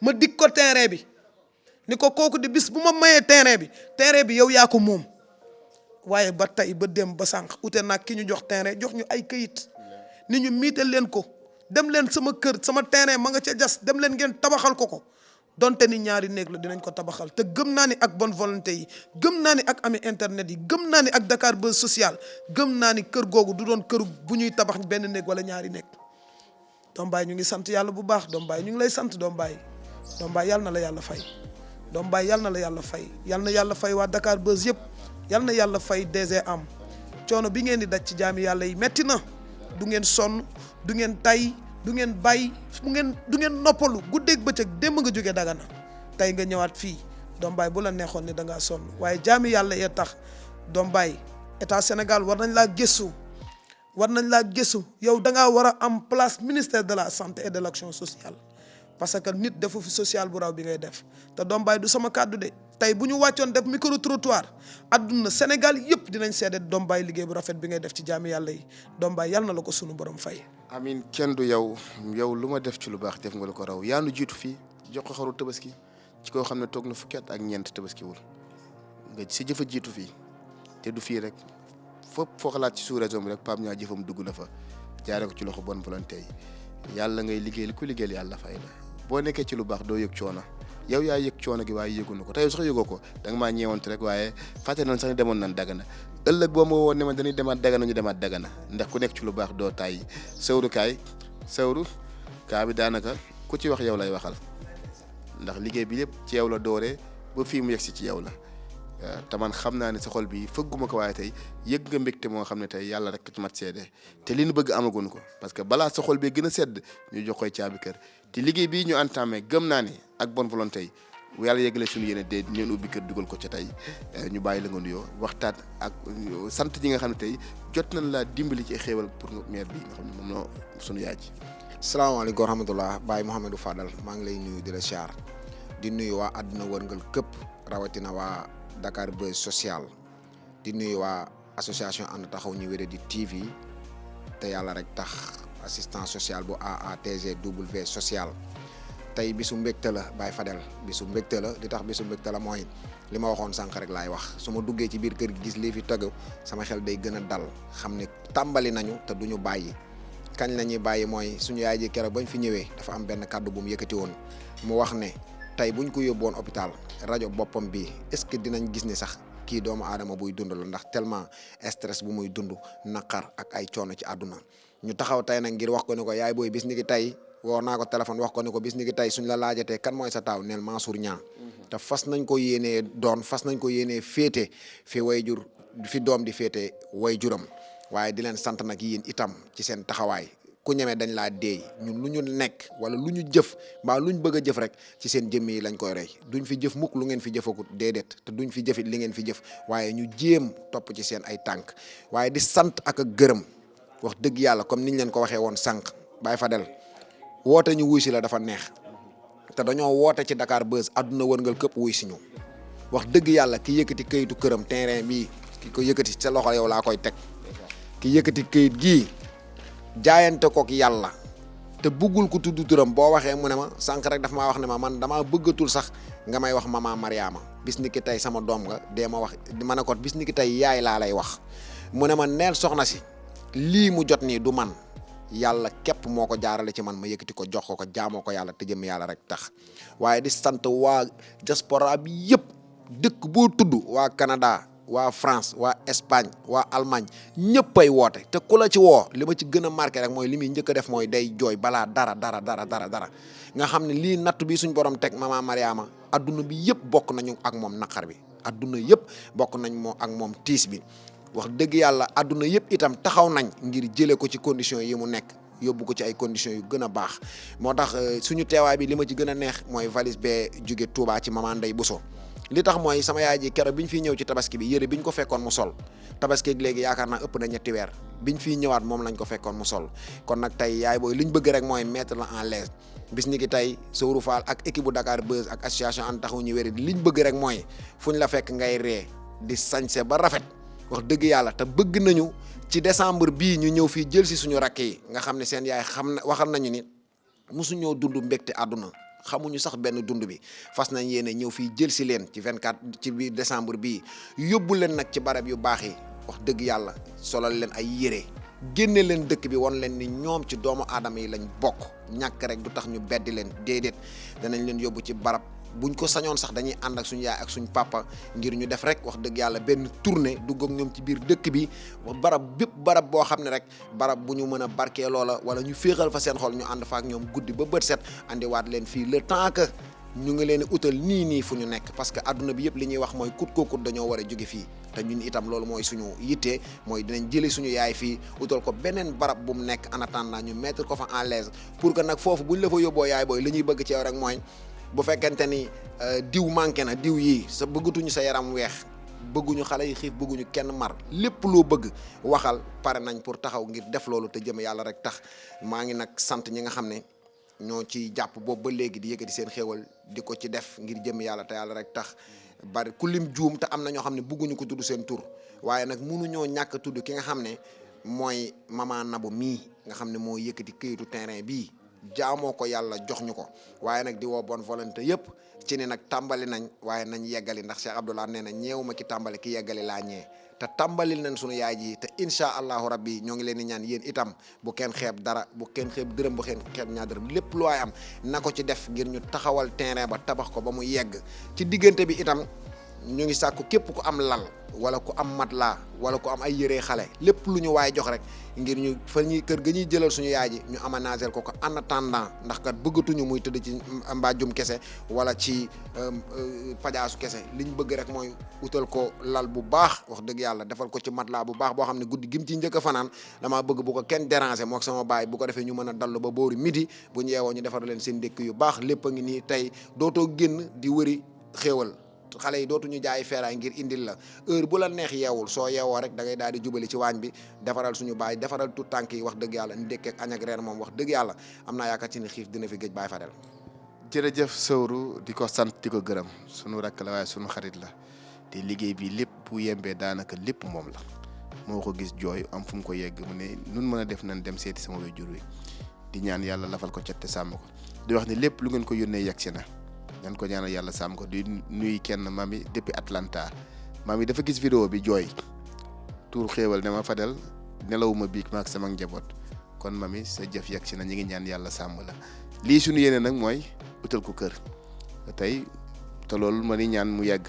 Speaker 3: ma dig ko terrain bi ni ko kooku di bis bu ma mayee terrain bi yow yaa ko moom waaye ba tey ba dem ba sànq ute nag ki ñu jox terrain jox ñu ay këyit ni ñu miital leen ko dem leen sama kër sama terrain ma nga ca jas dem leen ngeen tabaxal ko donte ni ñaari néeg la dinañ ko tabaxal te gëm naa ni ak bonne volonté yi gëm naa ni ak ami internet yi gëm naa ni ak Dakar Buzz Social gëm naa ni kër googu du doon kër bu ñuy tabax benn néeg wala ñaari néeg doom baay ñu ngi sant yàlla bu baax doom baay ñu ngi lay sant doom baay yàlla na la yàlla fay doom baay yàlla na la yàlla fay yàlla na yàlla fay waa Dakar Buzz yëpp yàlla na yàlla fay DG am coono bi ngeen di daj ci jaami yàlla yi metti na du ngeen sonn du ngeen tay du ngeen bàyyi du ngeen noppalu guddeeg bëccëg démb nga jógee Dagana tey nga ñëwaat fii doom baay bu la neexoon ne da ngaa sonn waaye jaami yàlla yee tax doom baay état Sénégal war nañ laa gëstu yow da ngaa war a am place ministère de la santé et de l'action sociale parce que nit defu fi social bu raw bi ngay def te doom baay du sama kàddu de tey bu ñu wàccoon def micro trottoir adduna Sénégal yëpp dinañ seede doom baay liggéey bu rafet bi ngay def ci jaami yàlla yi doom baay yàlla na la ko sunu borom fay.
Speaker 2: amin kenn du yow lu ma def ci lu baax def nga lu ko raw yaa nu jiitu fii jox ko xaru tabaski ci koo xam ne toog na fukki at ak ñeent tabaskiwul nga si jëfa jiitu fii te du fii rek fopp foo xalaat ci sous-région bi rek Pape Niang jëfam dugg na fa jaare ko ci loxo bonne volonté yi yàlla ngay liggéey ku liggéeyal yàlla fay la boo nekkee ci lu baax doo yëg coono yow yaa yëg coono gi waaye yëgu na ko tey sax yëgoo ko da nga maa ñeewante rek waaye fàtte nañ sax ni demoon nañ Dagana ëllëg boo ma woon ne ma dañuy demaat Dagana ñu demaat Dagana ndax ku nekk ci lu baax doo tàyyi sawru kaa bi daanaka ku ci wax yow lay waxal ndax liggéey bi lépp ci yow la dooree ba fii mu yegsi ci yow la te man xam naa ne sa xol bi fëgguma ko waaye tey yëg nga mbégte moo xam ne tey yàlla rek ci mat seede te li ñu bëgg amaguñ ko parce que balaa sa xol bi gën a sedd ñu jox koy caabi kër te liggéey bii ñu entamé gëm naa ni ak bonne volonté yi yàlla yëgale suñu yéene dee ñeen ubbi kër dugal ko ca tey ñu bàyyi la nga nuyoo waxtaan ak sant ji nga xam ne tey jot nañ laa dimbali ci xéewal pour maire bi nga xam ne moom noo suñu yaay ji.
Speaker 4: salaamaaleykum wa rahmatullah Baye Mouhamadou Fadal maa ngi lay nuyu di la siyaar di nuyu waa àdduna wërngal këpp rawatina waa Dakar Buzz Social di nuyu waa association ànd taxaw ñu wéré di TV te yàlla rek tax assistant social bu AATGW social tey bisu mbégte la Baye Fadel bisu mbégte la di tax bisu mbégte la mooy li ma waxoon sànq rek laay wax su ma duggee ci biir kër gi gis lii fi tëgg sama xel day gën a dal xam ne tàmbali nañu te duñu bàyyi kañ la ñuy bàyyi mooy suñu yaay ji keroog bañ fi ñëwee dafa am benn kàddu bu mu yëkkati woon mu wax ne tey buñ ko yóbboon hôpital rajo boppam bi est-ce que dinañ gis ni sax kii doomu aadama buy dund la ndax tellement stress bu muy dund naqar ak ay coono ci àdduna ñu taxaw tey nag ngir wax ko ni ko yaay booy bis ni ki tey woo naa ko téléphone wax ko ni ko bis ni ki tey suñ la laajatee kan mooy sa taaw neel Mansour Niang te fas nañ ko yéenee fas nañ ko yéenee féete fi wayjur fi doom di féete wayjuram waaye di leen sant nag yéen itam ci seen taxawaay ku ñemee dañ laa deey ñun lu ñu nekk wala lu ñu jëf mbaa lu ñu bëgg a jëf rek ci seen jëmm yi lañ koy rey duñ fi jëf mukk lu ngeen fi jëfakut déedéet te duñ fi jëfit li ngeen fi jëf waaye ñu jéem topp ci seen ay tànk waaye di sant ak gërëm wax dëgg yàlla comme niñ leen ko waxee woon sànq Baye Fadel woote ñu wuy si la dafa neex te dañoo woote ci Dakar Buzz àdduna wërngal këpp wuy si ñu wax dëgg yàlla ki yëkkati këyitu këram terrain bii ki ko yëkkati sa loxo yow laa koy teg ki yëkkati këyit gii jaayante kook yàlla te bëggul ko tudd turam boo waxee mu ne ma sànq rek daf maa wax ne ma man damaa bëggatul sax nga may wax mama Mariama bis ni ki tey sama doom nga dee ma wax ma ne ko bis ni ki tey yaay laa lay wax mu ne ma neel soxna si lii mu jot nii du man yàlla képp moo ko jaarale ci man ma yëkkati ko jox ko jaamoo ko yàlla te jëm yàlla rek tax waaye di sant waa diaspora bi yëpp dëkk boo tudd waa Canada waa France waa Espagne waa Allemagne ñëppay woote te ku la ci woo li ma ci gën a marqué rek mooy li muy njëkk a def mooy day jooy balaa dara nga xam ne lii natt bi suñ borom teg mama Mariama adduna bi yëpp bokk nañu ak moom naqar bi adduna yëpp bokk nañ moo ak moom tiis bi wax dëgg yàlla adduna yëpp itam taxaw nañ ngir jëlee ko ci condition yi mu nekk yóbbu ko ci ay conditions yu gën a baax moo tax suñu teewaay bi li ma ci gën a neex mooy valise bee jóge Touba ci mama Ndey Bousso li tax mooy sama yaay ji keroog bi ñu fiy ñëw ci tabaski bi yëre bi ñu ko fekkoon mu sol tabaski léegi yaakaar naa ëpp na 3 weer bi ñu fiy ñëwaat moom lañ ko fekkoon mu sol kon nag tey yaay booy li ñu bëgg rek mooy mettre la en l'aise bis ni ki tey Sowru Fall ak équipe bu Dakar Buzz ak association ànd taxawu ñu wéri li ñu bëgg rek mooy fu ñu la fekk ngay ree di sañse ba rafet wax dëgg yàlla te bëgg nañu ci décembre bii ñu ñëw fii jël si suñu rakk yi nga xam ne seen yaay xam na waxal nañu ni mosu ñoo dund mbégte àdduna xamuñu sax benn dund bi fas nañ yéene ñëw fii jël si leen ci 24 ci biir décembre bii yóbbu leen nag ci barab yu baax yi wax dëgg yàlla solal leen ay yére génne leen dëkk bi won leen ni ñoom ci doomu aadama yi lañ bokk ñàkk rek du tax ñu beddi leen déedéet danañ leen yóbbu ci barab buñ ko sañoon sax dañuy ànd ak suñu yaay ak suñu papa ngir ñu def rek wax dëgg yàlla benn tournée dugg ak ñoom ci biir dëkk bi bépp barab boo xam ne rek barab bu ñu mën a barkee loola wala ñu féexal fa seen xol ñu ànd fa ak ñoom guddi ba bët set andiwaat leen fii le temps que ñu ngi leen utal nii fu ñu nekk parce que adduna bi yëpp li ñuy wax mooy kut kookut dañoo war a jóge fii te ñun itam loolu mooy suñu yitte mooy dinañ jëlee suñu yaay fii utal ko beneen barab bu mu nekk en attendant ñu mettre ko fa en l'aise pour que nag foofu buñ la fa yóbboo yaay booy li ñuy bëgg ci yow rek mooy bu fekkente ni diw manqué na diw yii sa bëggatuñu sa yaram weex bëgguñu xale yi xiif bëgguñu kenn mar lépp loo bëgg waxal pare nañ pour taxaw ngir def loolu te jëm yàlla rek tax maa ngi nag sant ñi nga xam ne ñoo ci jàpp boobu ba léegi di yëkkati seen xéewal di ko ci def ngir jëm yàlla te yàlla rek tax bari ku lim juum te am na ñoo xam ne bëgguñu ko tudd seen tur waaye nag mënuñoo ñàkk tudd ki nga xam ne mooy Mama Nabou mii nga xam ne moo yëkkati këyitu terrain bii jaamoo ko yàlla jox ñu ko waaye nag di woo bonne volonté yëpp ci ne nag tàmbali nañ waaye nañ yeggali ndax Cheikh Abdoulaye nee na ñeewuma ki tàmbali ki yeggali laa ñee te tàmbalil nañ sunu yaay ji te incha allahu rabbi ñoo ngi leen di ñaan yéen itam bu kenn xeeb dara bu kenn xeeb dërëm bu kenn xeeb ñaar dërëm lépp lu waay am na ko ci def ngir ñu taxawal terrain ba tabax ko ba mu yegg ci diggante bi itam ñu ngi sàkku képp ku am lal wala ku am matelas wala ku am ay yëree xale lépp lu ñu waay jox rek ngir ñu fa ñuy kër ga ñuy jëlal suñu yaay ji ñu aménager ko en attendant ndax kat bëggatuñu muy tëdd ci mbàjjum kese wala ci pajaasu kese liñ bëgg rek mooy utal ko lal bu baax wax dëgg yàlla defal ko ci matelas bu baax boo xam ne guddi gim ci njëkk a fanaan damaa bëgg bu ko kenn déranger moo ak sama baay bu ko defee ñu mën a dallu ba boori midi bu ñu yeewoo ñu defar leen seen ndékk yu baax lépp a ngi nii tey dootoo génn di wëri xéewal xale yi dootuñu jaay feeraay ngir indil la heure bu la neex yeewul soo yeewoo rek da ngay daal di jubali ci waañ bi defaral suñu baay defaral tout tànk yi wax dëgg yàlla ndékk ak añ ak reer moom wax dëgg yàlla am naa yaakaar ci ni xiif dina fi gëj Baye Fadel.
Speaker 2: jërëjëf Sowru di ko sant di ko gërëm sunu rakk la waaye sunu xarit la te liggéey bi lépp bu yembee daanaka lépp moom la moo ko gis jooy am fu mu ko yegg mu ne nun mën a def nañ dem seeti sama waajur wi di ñaan yàlla lafal ko cet te sàmm ko di wax ni lépp lu ngeen ko yónnee yegg si na ñan ko ñaanal yàlla sàmm ko di nuyu kenn mami depuis Atlanta mami dafa gis vidéo bi jooy tuur xéewal ne ma Fadel nelawuma biig ma ak sama njaboot kon mami sa jëf yegg si na ñu ngi ñaan yàlla sàmm la lii suñu yéene nag mooy utal ko kër tey te loolu ma ni ñaan mu yegg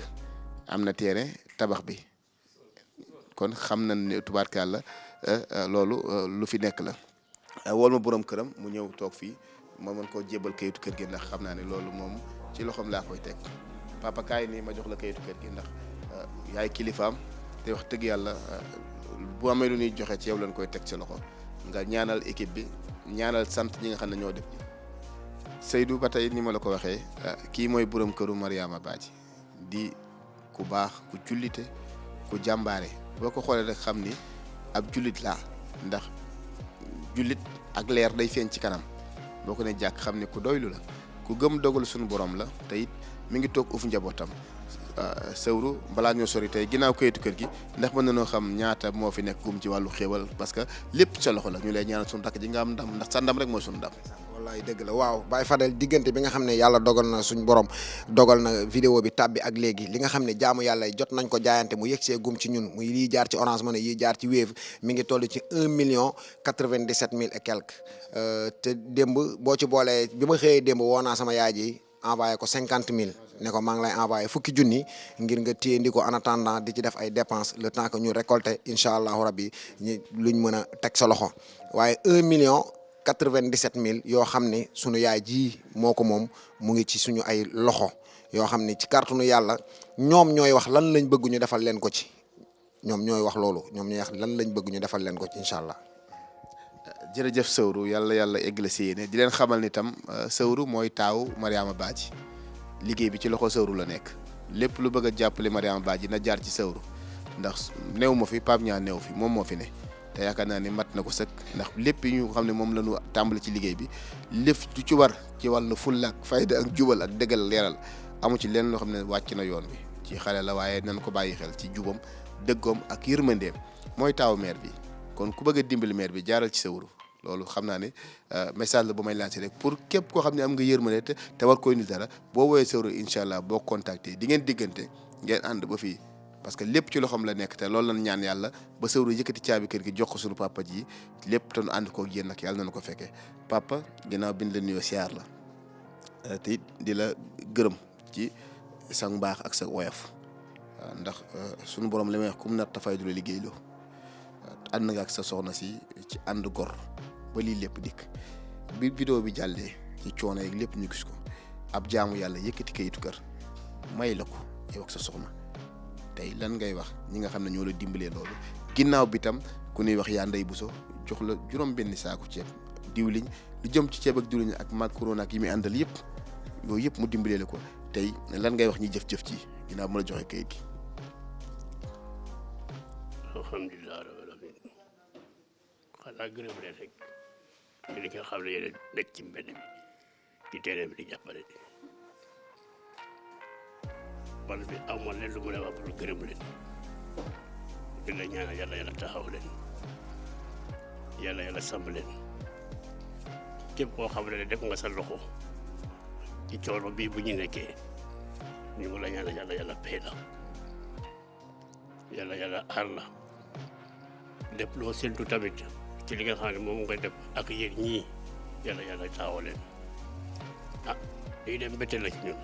Speaker 2: am na terrain tabax bi kon xam nañ ne tubaarkàlla loolu lu fi nekk la wol ma borom këram mu ñëw toog fii ma mën koo jébal kayitu kër gi ndax xam naa ne loolu moom ci loxoom laa koy teg papa kaay nii ma jox la kayitu kër gi ndax yaay kilifaam te wax dëgg yàlla bu amee lu ñuy joxe ci yow lañ koy teg ci loxo nga ñaanal équipe bi ñaanal sant ñi nga xam ne ñoo def Seydou ba tey ni ma la ko waxee kii mooy borom këru Mariama Badji di ku baax ku jullite ku jàmbaare boo ko xoolee rek xam ni ab jullit laa ndax jullit ak leer day feeñ ci kanam boo ko ne jàkk xam ne ku doylu la ku gëm dogal suñu borom la te it mi ngi toog ufu njabootam Sowru balaa ñoo sori tey ginnaaw kayitu kër gi ndax mën nañoo xam ñaata moo fi nekk gum ci wàllu xéewal parce que lépp sa loxo la ñu lay ñaanal suñu rakk ji nga am ndam ndax sa ndam rek mooy suñu ndam.
Speaker 4: wallaay dëgg la waaw Baye Fadel diggante bi nga xam ne yàlla dogal na suñ borom dogal na vidéo bi tàbbi ak léegi li nga xam ne jaamu yàlla jot nañ ko jaayante mu yegg see gum ci ñun muy lii jaar ci Orange Money yi jaar ci Wave mi ngi toll ci 1,97,000 et quelque te démb boo ci boolee bi ma xëyee démb woo naa sama yaay ji envoyé ko 50,000 ne ko maa ngi lay envoyé fukki junni ngir nga téyendi ko en attendant di ci def ay dépenses le temps que ñu récolter incha allahu rabbi luñ mën a teg sa loxo waaye 1,97,000 yoo xam ne sunu yaay ji moo ko moom mu ngi ci suñu ay loxo yoo xam ne ci kàttanu yàlla ñoom ñooy wax lan lañ bëgg ñu defal leen ko ci ñoom ñooy wax loolu ñoom ñooy wax lan lañ bëgg ñu defal leen ko ci incha allah.
Speaker 2: jërëjëf Sowru yàlla eggle si yéene di leen xamal ni tam Sowru mooy taawu Mariama Badji liggéey bi ci loxo Sowru la nekk lépp lu bëgg a jàppale Mariama Badji na jaar ci Sowru ndax néew ma fi Pape Niang néew fi moom moo fi ne te yaakaar naa ni mat na ko sëkk ndax lépp yi ñu xam ne moom la ñu tàmbali ci liggéey bi lépp du ci war ci wàllu fulla ak fayda ak jubal ak dëggal leeral amu ci leen loo xam ne wàcc na yoon bi ci xale la waaye nañ ko bàyyi xel ci jubam dëggoom ak yërmandeem mooy taawu maire bi kon ku bëgg a dimbali maire bi jaaral ci Sowru loolu xam naa ne message la bu may lancé rek pour képp koo xam ne am nga yërmande te war koy nil dara boo woowee Sewru incha allah boo contacté di ngeen diggante ngeen ànd ba fii parce que lépp ci loxoom la nekk te loolu lañ ñaan yàlla ba Sewru yëkkati caabi kër gi jox ko suñu papa ji lépp te nu ànd koog yéen nag yàlla nañu ko fekkee papa ginnaaw biñ la nuyoo siyaar la te it di la gërëm ci sa mbaax ak sa woyof ndax suñu borom li may wax kum nar tafay du la liggéey loo ànd nga ak sa soxna si ci ànd gor ba lii lépp dikk bi vidéo bi jàllee ci coono yeeg lépp ñu gis ko ab jaamu yàlla yëkkati kayitu kër may la ko yow ak sa soxna tey lan ngay wax ñi nga xam ne ñoo la dimbalee loolu ginnaaw bi tam ku ñuy wax yaa Ndey Buso jox la juróom benn saaku ceeb diwliñ lu jëm ci ceeb ak diwliñ ak macaroni ak yi muy àndal yëpp yooyu yëpp mu dimbalee la ko tey lan ngay wax ñi jëf-jëf ci ginnaaw mu la joxe kayit gi.
Speaker 5: alhamdulilah rabbil alamin xanaa gërëm leen rek ci li nga xam ne yéen nekk ci mbedd bi ci terrain bi di jàppale man bi amoon leen lu mu ne wax pour gërëm leen di la ñaanal yàlla yàlla taxaw leen yàlla sàmm leen képp koo xam ne def nga sa loxo ci coono bii bu ñu nekkee ñu ngi la ñaanal yàlla pay la yàlla aar la def loo séntu tamit ci li nga xam ne moom nga def ak yéen ñii yàlla taxaw leen day dem bette la ci ñun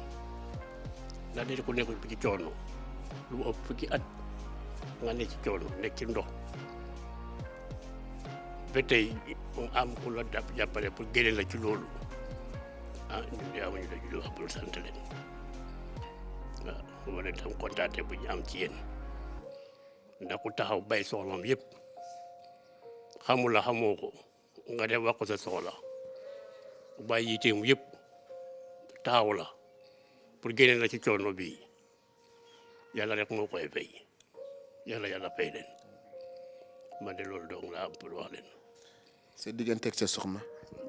Speaker 5: ndax dañ ko nekkul ci coono lu mu ëpp fukki at nga ne ci coono nekk ci ndox ba tey mu am ku la jàppale pour génne la ci loolu ñun de amuñu la ju wax pour sant leen waaw leen tam kontaate bu ñu am ci yéen ndax ku taxaw bay soxlam yëpp xamul la xamoo ko nga dem wax ko sa soxla bàyyi yiteem yëpp taxaw la pour génne la ci coono bi yàlla rek moo koy fay yàlla fay leen man de loolu dong laa am pour wax leen.
Speaker 2: sa diggante ak sa soxna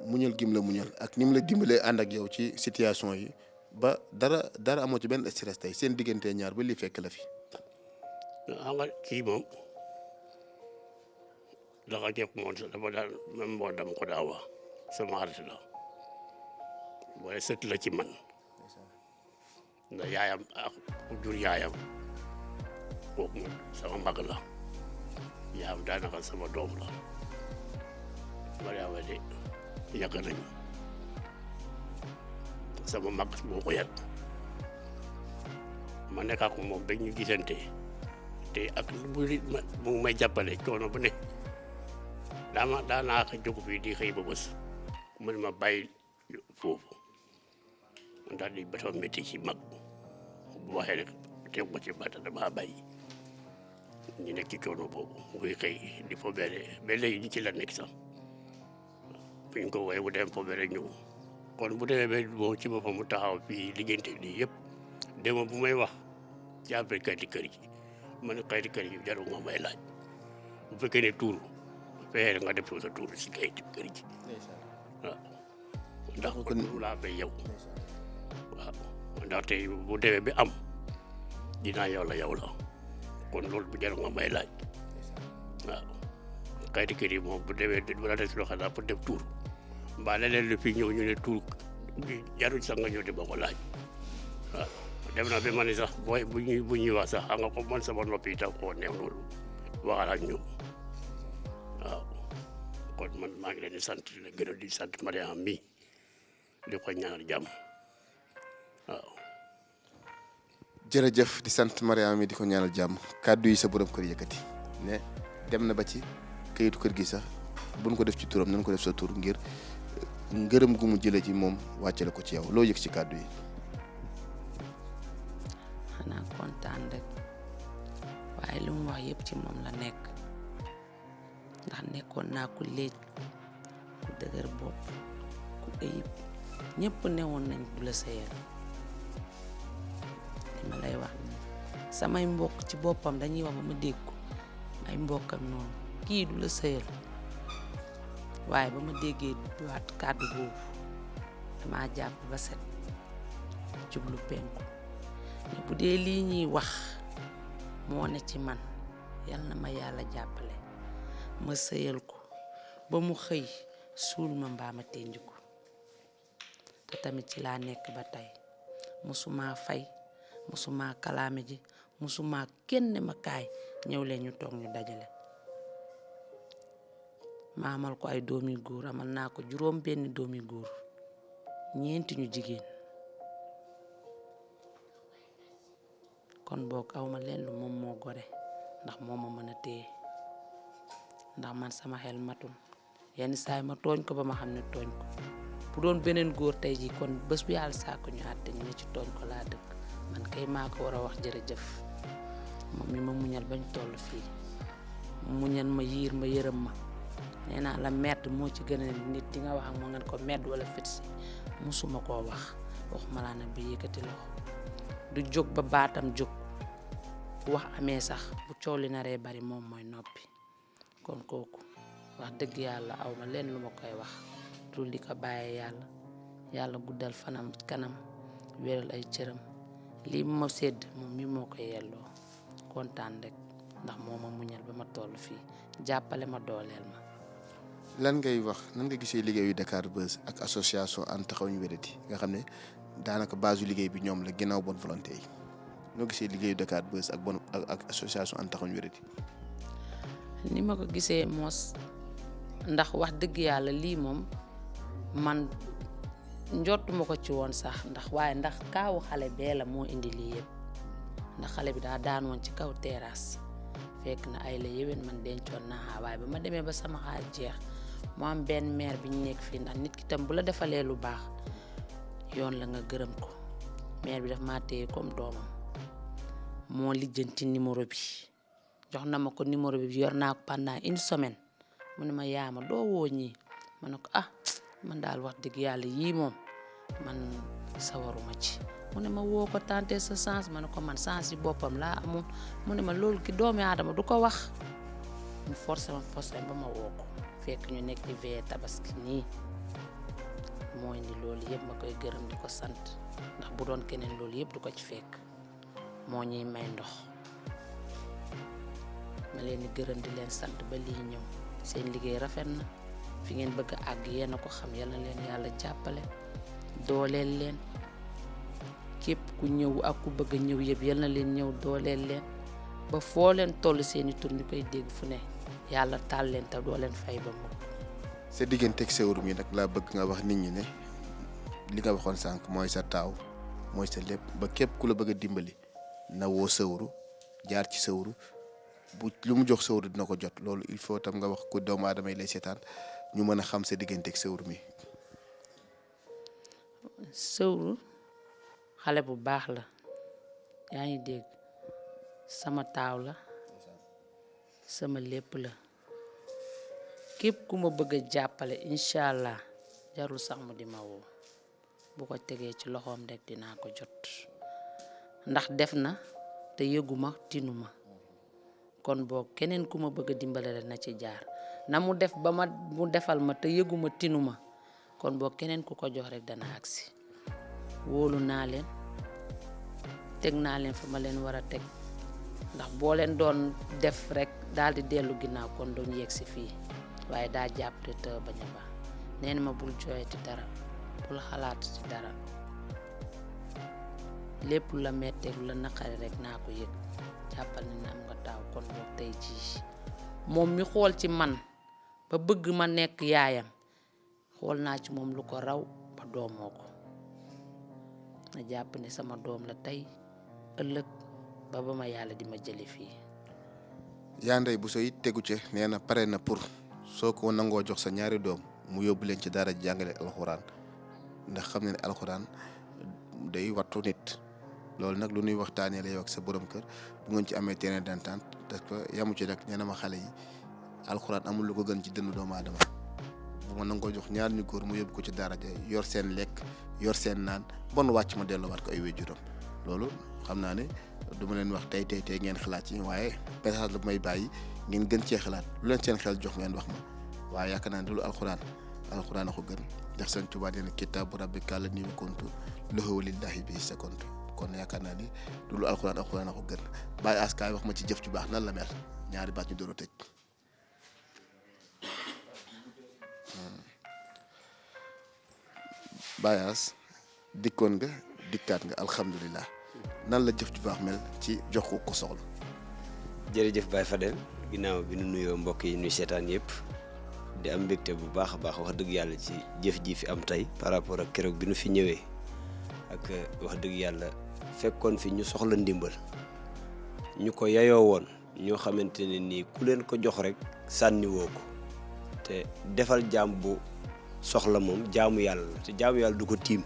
Speaker 2: muñal gim la muñal ak ni mu la dimbalee ànd ak yow ci situation yi ba dara amoo ci benn stress tey seen diggante ñaar ba li fekk la fi.
Speaker 5: xam nga kii moom dafa jekk moom dafa daal même moo dama ko daa wax sama xarit la waaye sët la ci man ndax yaayam ak ku jur yaayam kooku moom sama mag la yaayam daanaka sama doom la Mariama de yàgg nañu sama mag moo ko yar ma nekk ak moom ba ñu gisante te ak mu may jàppale coono bu ne daanaa ko jóg fii di xëy ba bës man ma bàyyi foofu ndax li ba dafa métti ci mag bu waxee rek teg ko ci bata dama bàyyi ñu nekk ci coono boobu muy xëy di fobere ba léegi ñu ci la nekk sax fi ñu ko wooye bu dem fobere ñëw kon bu demee ba moom ci boppam mu taxaw fii liggéeyante lii yëpp dema bu may wax ci affaire kayiti kër gi man kayiti kër gi jarul nga may laaj bu fekkee ne tuur fexe nga def sa tuur si kayiti kër gi waaw ndax kon laa fay yow waaw ndaxte bu demee bi am dinaa yow la kon loolu bu jarul nga may laaj waaw kayiti kër yi moom bu demee bu la def si loo xam pour def tuur mbaa leneen lu fi ñëw ñu ne tuur jarul sax nga ñëw di ba ko laaj waaw dem na ba ma ne sax booy bu ñuy wax sax xam nga ko man sama noppi itam koo neex loolu waxal ak ñoom waaw kon man maa ngi leen di sant di gërëm di sant Mariama mi di ko ñaanal jàmm waaw.
Speaker 2: jërëjëf di sant Mariama mi di ko ñaanal jàmm kàddu yi sa borom kër yëkkati ne dem na ba ci kayitu kër gi sax buñ ko def ci turam nañ ko def sa tur ngir ngërëm gu mu jëlee ci moom wàccale ko ci yow loo yëg ci kàddu yi.
Speaker 1: xanaa kontaan rek waaye li mu wax yëpp ci moom la nekk ndax nekkoon naa ku léej ku dëgër bopp ku ayib ñëpp newoon nañ du la sëyal li ma lay wax ni samay mbokk ci boppam dañuy wax ba ma dégg ko ay mbokkam noonu kii du la sëyal waaye ba ma déggee waat kàddu boobu dama jàpp ba set jublu penku ne bu dee lii ñuy wax moo ne ci man yal na ma yàlla jàppale ma sëyal ko ba mu xëy suul ma mbaa ma tenj ko te tamit ci laa nekk ba tey musuma fay musuma kalaame ji musuma kenn ma kaay ñëw leen ñu toog ñu dajale ma amal ko ay doomi góor amal naa ko juróom benn doomi góor ñeenti ñu jigéen kon boog awma leen lu moom moo gore ndax moo ma mën a téye ndax man sama xel matul yenn saay ma tooñ ko ba ma xam ne tooñ ko bu doon beneen góor tey ji kon bés bu yàlla saako ñu àtte ñu ne ci tooñ ko laa dëkk man kay maa ko war a wax jërëjëf moom mi ma muñal bañ toll fii muñal ma yiir ma yërëm ma nee naa la medd moo ci gën a nit di nga wax ak moo ngeen ko medd wala fitsi musuma koo wax waxuma laa nag bi yëkkati loxo du jóg ba baatam jóg wax amee sax bu coow li naree bari moom mooy noppi kon kooku wax dëgg yàlla aw ma leen lu ma koy wax dul di ko bàyyee yàlla guddal fanam kanam wéral ay cëram lii ma sedd moom mi moo ko yelloo kontaan rek ndax moo ma muñal ba ma toll fii jàppale ma dooleel ma.
Speaker 2: lan ngay wax nan nga gisee liggéeyu Dakar Buzz ak association ànd taxawu ñu wéradi nga xam ne daanaka base yu liggéey bi ñoom la ginnaaw bonne volonté yi noo gisee liggéeyu Dakar Buzz ak association ànd taxawu ñu wéradi.
Speaker 1: ni ma ko gisee moos ndax wax dëgg yàlla lii moom man njortuma ko ci woon sax ndax kaawu xale bee la moo indi lii yëpp ndax xale bi daa daan woon ci kaw terrasse fekk na ay la yéwén man dencoon naa waaye ba ma demee ba sama xaalis jeex mu am benn maire bi ñu nekk fii ndax nit ki tam bu la defalee lu baax yoon la nga gërëm ko maire bi daf maa téye comme doomam moo lijjanti numéro bi jox na ma ko numéro bi yor naa ko pendant une semaine mu ne ma yaama doo woo ñii ma ne ko man daal wax dëgg yàlla yii moom man sawaruma ci mu ne ma woo ko tenter sa sens ma ne ko man sens yi boppam laa amoon mu ne ma loolu ki doomi aadama du ko wax mu forcé ba ma woo ko fekk ñu nekk di veillé tabaski nii mooy ni loolu yëpp ma koy gërëm di ko sant ndax bu doon keneen loolu yëpp du ko ci fekk moo ñuy may ndox ma leen di gërëm di leen sant ba lii ñëw seen liggéey rafet na fi ngeen bëgg a àgg yéen a ko xam yal na leen yàlla jàppale dooleel leen képp ku ñëw ak ku bëgg a ñëw yëpp yal na leen ñëw dooleel leen ba foo leen toll seeni tur ñu koy dégg fu ne yàlla taal leen te doo leen fay ba mukk.
Speaker 2: sa digganteeg Sewru mi nag laa bëgg nga wax nit ñi ne li nga waxoon sànq mooy sa taaw mooy sa lépp ba képp ku la bëgg a dimbali na woo Sewru jaar ci Sewru bu lu mu jox Sewru dina ko jot loolu il faut tam nga wax ko doomu aadama yi lay seetaan ñu mën a xam sa digganteeg Sewru mi.
Speaker 1: Sewru xale bu baax la yaa ngi dégg sama taaw la sama lépp la képp ku ma bëgg a jàppale incha allah jarul sax mu di ma woo bu ko tegee ci loxoom rek dinaa ko jot ndax def na te yëguma tinuma kon boo keneen ku ma bëgg a dimbale rek na ci jaar na mu def ba mu defal ma te yëguma tinuma kon boo keneen ku ko jox rek dana agsi wóolu naa leen teg naa leen fa ma leen war a teg ndax boo leen doon def rek daal di dellu ginnaaw kon doon yegg si fii waaye daa jàpp te bañ a baax nee na ma bul jooyati dara bul xalaat ci dara lépp la metteeg la naqari rek naa ko yëg jàppal ne am nga taaw kon boog tey jii moom mi xool ci man ba bëgg ma nekk yaayam xool naa ci moom lu ko raw ba doomoo ko na jàpp ne sama doom la tey ëllëg ba ma yàlla di ma jële fii.
Speaker 2: yaa Ndeye Bousso it tegu ci nee na pare na pour soo ko nangoo jox sa ñaari doom mu yóbbu leen ci daara jàngale alxuraan ndax xam ne alxuraan day wattu nit loolu nag lu ñuy waxtaanee la yow ak sa borom kër bu ngeen ci amee terrain d'entente parce que yamu ci rek nee na ma xale yi alxuraan amul lu ko gën ci dënnu doomu aadama bu ma nangoo jox ñaar ñu góor mu yóbbu ko ci daara ja yor seen lekk yor seen naan bon wàcc ma delluwaat ko ay wéjuram loolu xam naa ne du ma leen wax tey ngeen xalaat ci waaye message la may bàyyi ngeen gën cee xalaat lu leen seen xel jox ngeen wax ma waaye yaakaar naa ne loolu alxuraan a ko gën ndax seen Tuubaa nee na kitaabu rabbika la niwa kontu lahu lillahi bi sa kontu kon yaakaar naa ni loolu alxuraan a ko gën bàyyi askaay wax ma ci jëf ju baax nan la mel ñaari baat ñu door a tëj. Baye Ass dikkoon nga dikkaat nga alhamdulilah nan la jëf ju baax mel ci jox ko soxla.
Speaker 6: jërëjëf Baye Fadel ginnaaw bi nu nuyoo mbokk yi nuy seetaan yëpp di am mbégte bu baax a baax wax dëgg yàlla ci jëf ji fi am tey par rapport ak keroog bi nu fi ñëwee ak wax dëgg yàlla fekkoon fi ñu soxla ndimbal ñu ko yayoo woon ñoo xamante ne nii ku leen ko jox rek sànniwoo ko te defal jaam bu soxla moom jaamu yàlla la te jaamu yàlla du ko tiim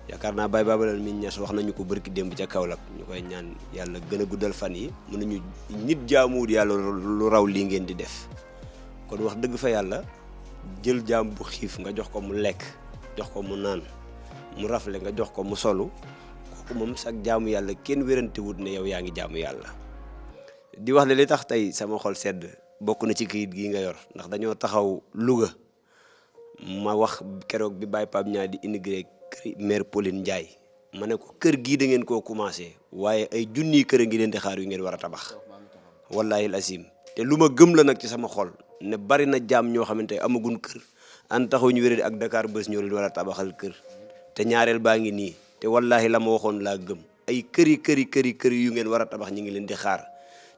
Speaker 6: yaakaar naa Baye Babalal mi ñes wax nañu ko bërki démb ca Kaolack ñu koy ñaan yàlla gën a guddal fan yi mën nañu nit jaamuwul yàlla lu raw lii ngeen di def kon wax dëgg fa yàlla jël jaam bu xiif nga jox ko mu lekk jox ko mu naan mu rafle nga jox ko mu solu kooku moom sax jaamu yàlla kenn wérante wut ne yow yaa ngi jaamu yàlla di wax ne li tax tey sama xol sedd bokk na ci kayit gii nga yor ndax dañoo taxaw Louga ma wax keroog bi Baye Pape ñaa di immigré kër maire Pauline Ndiaye ma ne ko kër gii da ngeen koo commencé waaye ay junniy kër a ngi leen di xaar yu ngeen war a tabax wallahi asim te lu ma gëm la nag ci sama xol ne bari na jaam ñoo xamante amagun kër an taxaw ñu wéré ak Dakar Buzz ñoo leen war a tabaxal kër te ñaareel baa ngi nii te wallahi la ma waxoon laa gëm ay këri yu ngeen war a tabax ñi ngi leen di xaar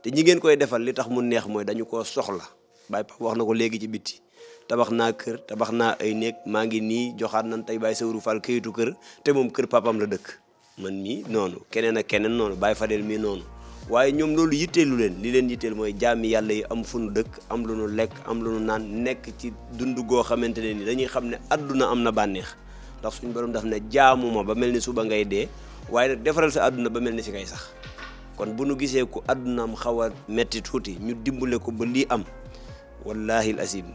Speaker 6: te ñi ngeen koy defal li tax mu neex mooy dañu koo soxla Baye Pape wax na ko léegi ci bitti tabax naa kër tabax naa ay néeg maa ngi nii joxaat nañ tey Baye Sawru Fall kayitu kër te moom kër papam la dëkk man mii noonu keneen ak keneen noonu Baye Fadel mii noonu waaye ñoom loolu yitteelu leen li leen yitteel mooy jaami yàlla yi am fu nu dëkk am lu nu lekk am lu nu naan nekk ci dund goo xamante ne ni dañuy xam ne àdduna am na bànneex ndax suñu borom daf ne jaamu ma ba mel ni suba ngay dee waaye nag defaral sa àdduna ba mel ni fi ngay sax kon bu nu gisee ku àddunaam xaw a metti tuuti ñu dimbale ko ba lii am wallahi al asim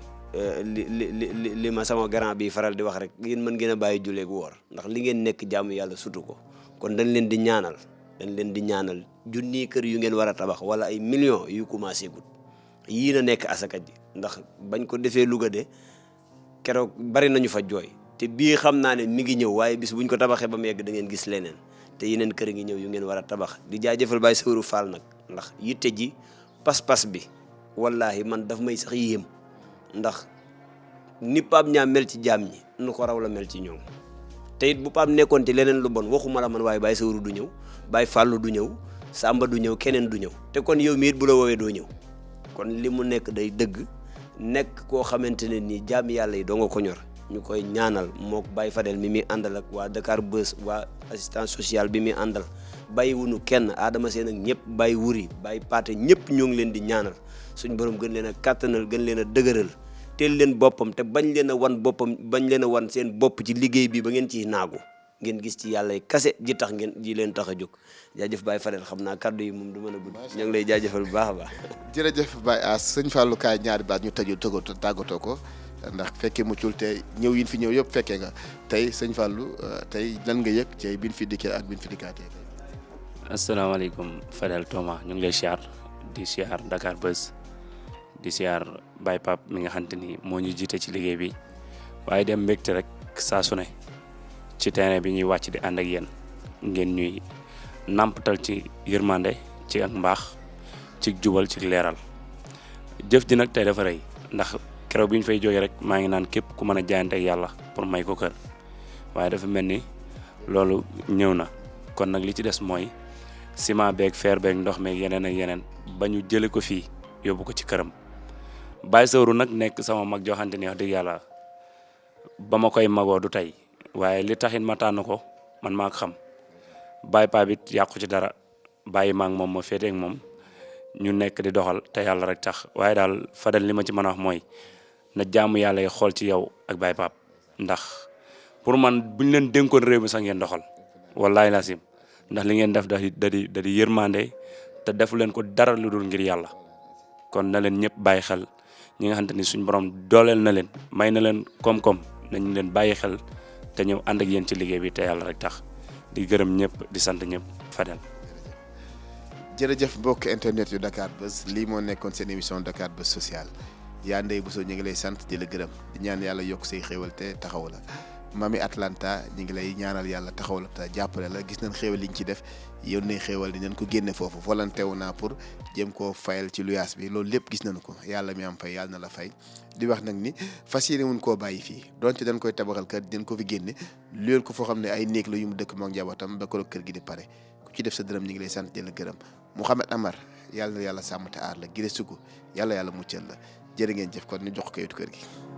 Speaker 6: li ma sama grand bi faral di wax rek yéen mën ngeen a bàyyi jullee gu woor ndax li ngeen nekk jaamu yàlla sutu ko kon dañ leen di ñaanal junniy kër yu ngeen war a tabax wala ay millions yu commencé gut yii na nekk asaka ji ndax bañ ko defee Louga de keroog bari nañu fa jooy te bii xam naa ne mi ngi ñëw waaye bis buñ ko tabaxee ba mu yegg da ngeen gis leneen te yeneen kër ngi ñëw yu ngeen war a tabax di jaajëfal Baye Sawru Fall nag ndax yitte ji pas-pas bi wallahi man daf may sax yéem ndax ni Pape ñaa mel ci jaam ñi nu ko raw la mel ci ñoom te it bu Pape nekkoon ci leneen lu bon waxuma la man waaye Baye Sawru du ñëw Baye Fallou du ñëw Samba du ñëw keneen du ñëw te kon yow mi it bu la woowee doo ñëw kon li mu nekk day dëgg nekk koo xamante ne nii jaam yàlla yi doo nga ko ñor ñu koy ñaanal mook Baye Fadel mi muy àndal ak waa Dakar Buzz waa assistance sociale bi muy àndal bàyyi wuñu kenn Adama Seen ak ñëpp bàyyi wuri bàyyi paate ñëpp ñoo ngi leen di ñaanal suñ borom gën leen a kàttanal gën leen a dëgëral teel leen boppam te bañ leen a wan seen bopp ci liggéey bi ba ngeen ciy naagu ngeen gis ci yàlla kase ji tax ngeen ji leen tax a jóg jaajëf Baye Fadel xam naa kàddu yi moom du mën a gudd ñoo ngi lay jaajëfal bu baax a baax.
Speaker 2: jërëjëf Baye Ass sëñ Fallou kaay ñaari baat ñu tàggatoo ko ndax fekkee muccul te ñëw yin fi ñëw yëpp fekkee nga tey sëñ Fallou tey lan nga yëg ci bin fi dikkee ak bin fi dikkaatee.
Speaker 7: asalaamaaleykum Fadel Thomas ñu ngi lay siyaar di siyaar Dakar Buzz di siyaar Baye Pape mi nga xamante ni moo ñu jiite ci liggéey bi waaye dem mbégte rek saa su ne ci terrain bi ñuy wàcc di ànd ak yéen ngeen ñuy nàmpatal ci yërmande ci ak mbaax ci jubal ci leeral jëf ji nag tey dafa rëy ndax keroog bi ñu fay jógee rek maa ngi naan képp ku mën a jaayante ak yàlla pour may ko kër waaye dafa mel ni loolu ñëw na kon nag li ci des mooy ciment beeg fer beeg ndox meeg yeneen ak yeneen ba ñu jële ko fii yóbbu ko ci këram Baye Sawru nag nekk sama mag joo xamante ni wax dëgg yàlla ba ma koy magoo du tey waaye li taxit ma tànn ko man maa ko xam Baye Pape it yàqu ci dara bàyyi ma ak moom ma féete ak moom ñu nekk di doxal te yàlla rek tax waaye daal Fadel li ma ci mën a wax mooy na jaamu yàlla yi xool ci yow ak Baye Pape ndax pour man buñ leen dénkoon réew mi sax ngeen doxal wallahi laasim ndax li ngeen def da di yërmande te defu leen ko dara lu dul ngir yàlla kon na leen ñëpp bàyyi xel ñi nga xamante ni suñ borom dooleel na leen may na leen koom-koom nañ leen bàyyi xel te ñëw ànd ak yéen ci liggéey bi te yàlla rek tax di gërëm ñëpp di sant ñëpp Fadel.
Speaker 2: jërëjëf mbokk internet yu Dakar Buzz lii moo nekkoon seen émission Dakar Buzz social yaa Ndeye Bousso ñu ngi lay sant di la gërëm di ñaan yàlla yokk say xéwal te taxaw la mami Atlanta ñi ngi lay ñaanal yàlla taxaw la te jàppale la gis nañ xéewal liñ ci def yónnee xéewal dinañ ko génne foofu volonté wu naa pour jéem koo fayal ci luyaas bi loolu lépp gis nañu ko yàlla mi am fay yàlla na la fay di wax nag ni fas yéene wuñ koo bàyyi fii donte dañ koy tabaxal kër dinañ ko fi génne luyeel ko foo xam ne ay néeg la yu mu dëkk moom njabootam ba ko kër gi di pare ku ci def sa dërëm ñi ngi lay sant di la gërëm Mouhamed Amar yàlla na yàlla sàmm te aar la Giré Sougou yàlla muccal la jërë ngeen jëf kon ñu jox ko kayitu kër gi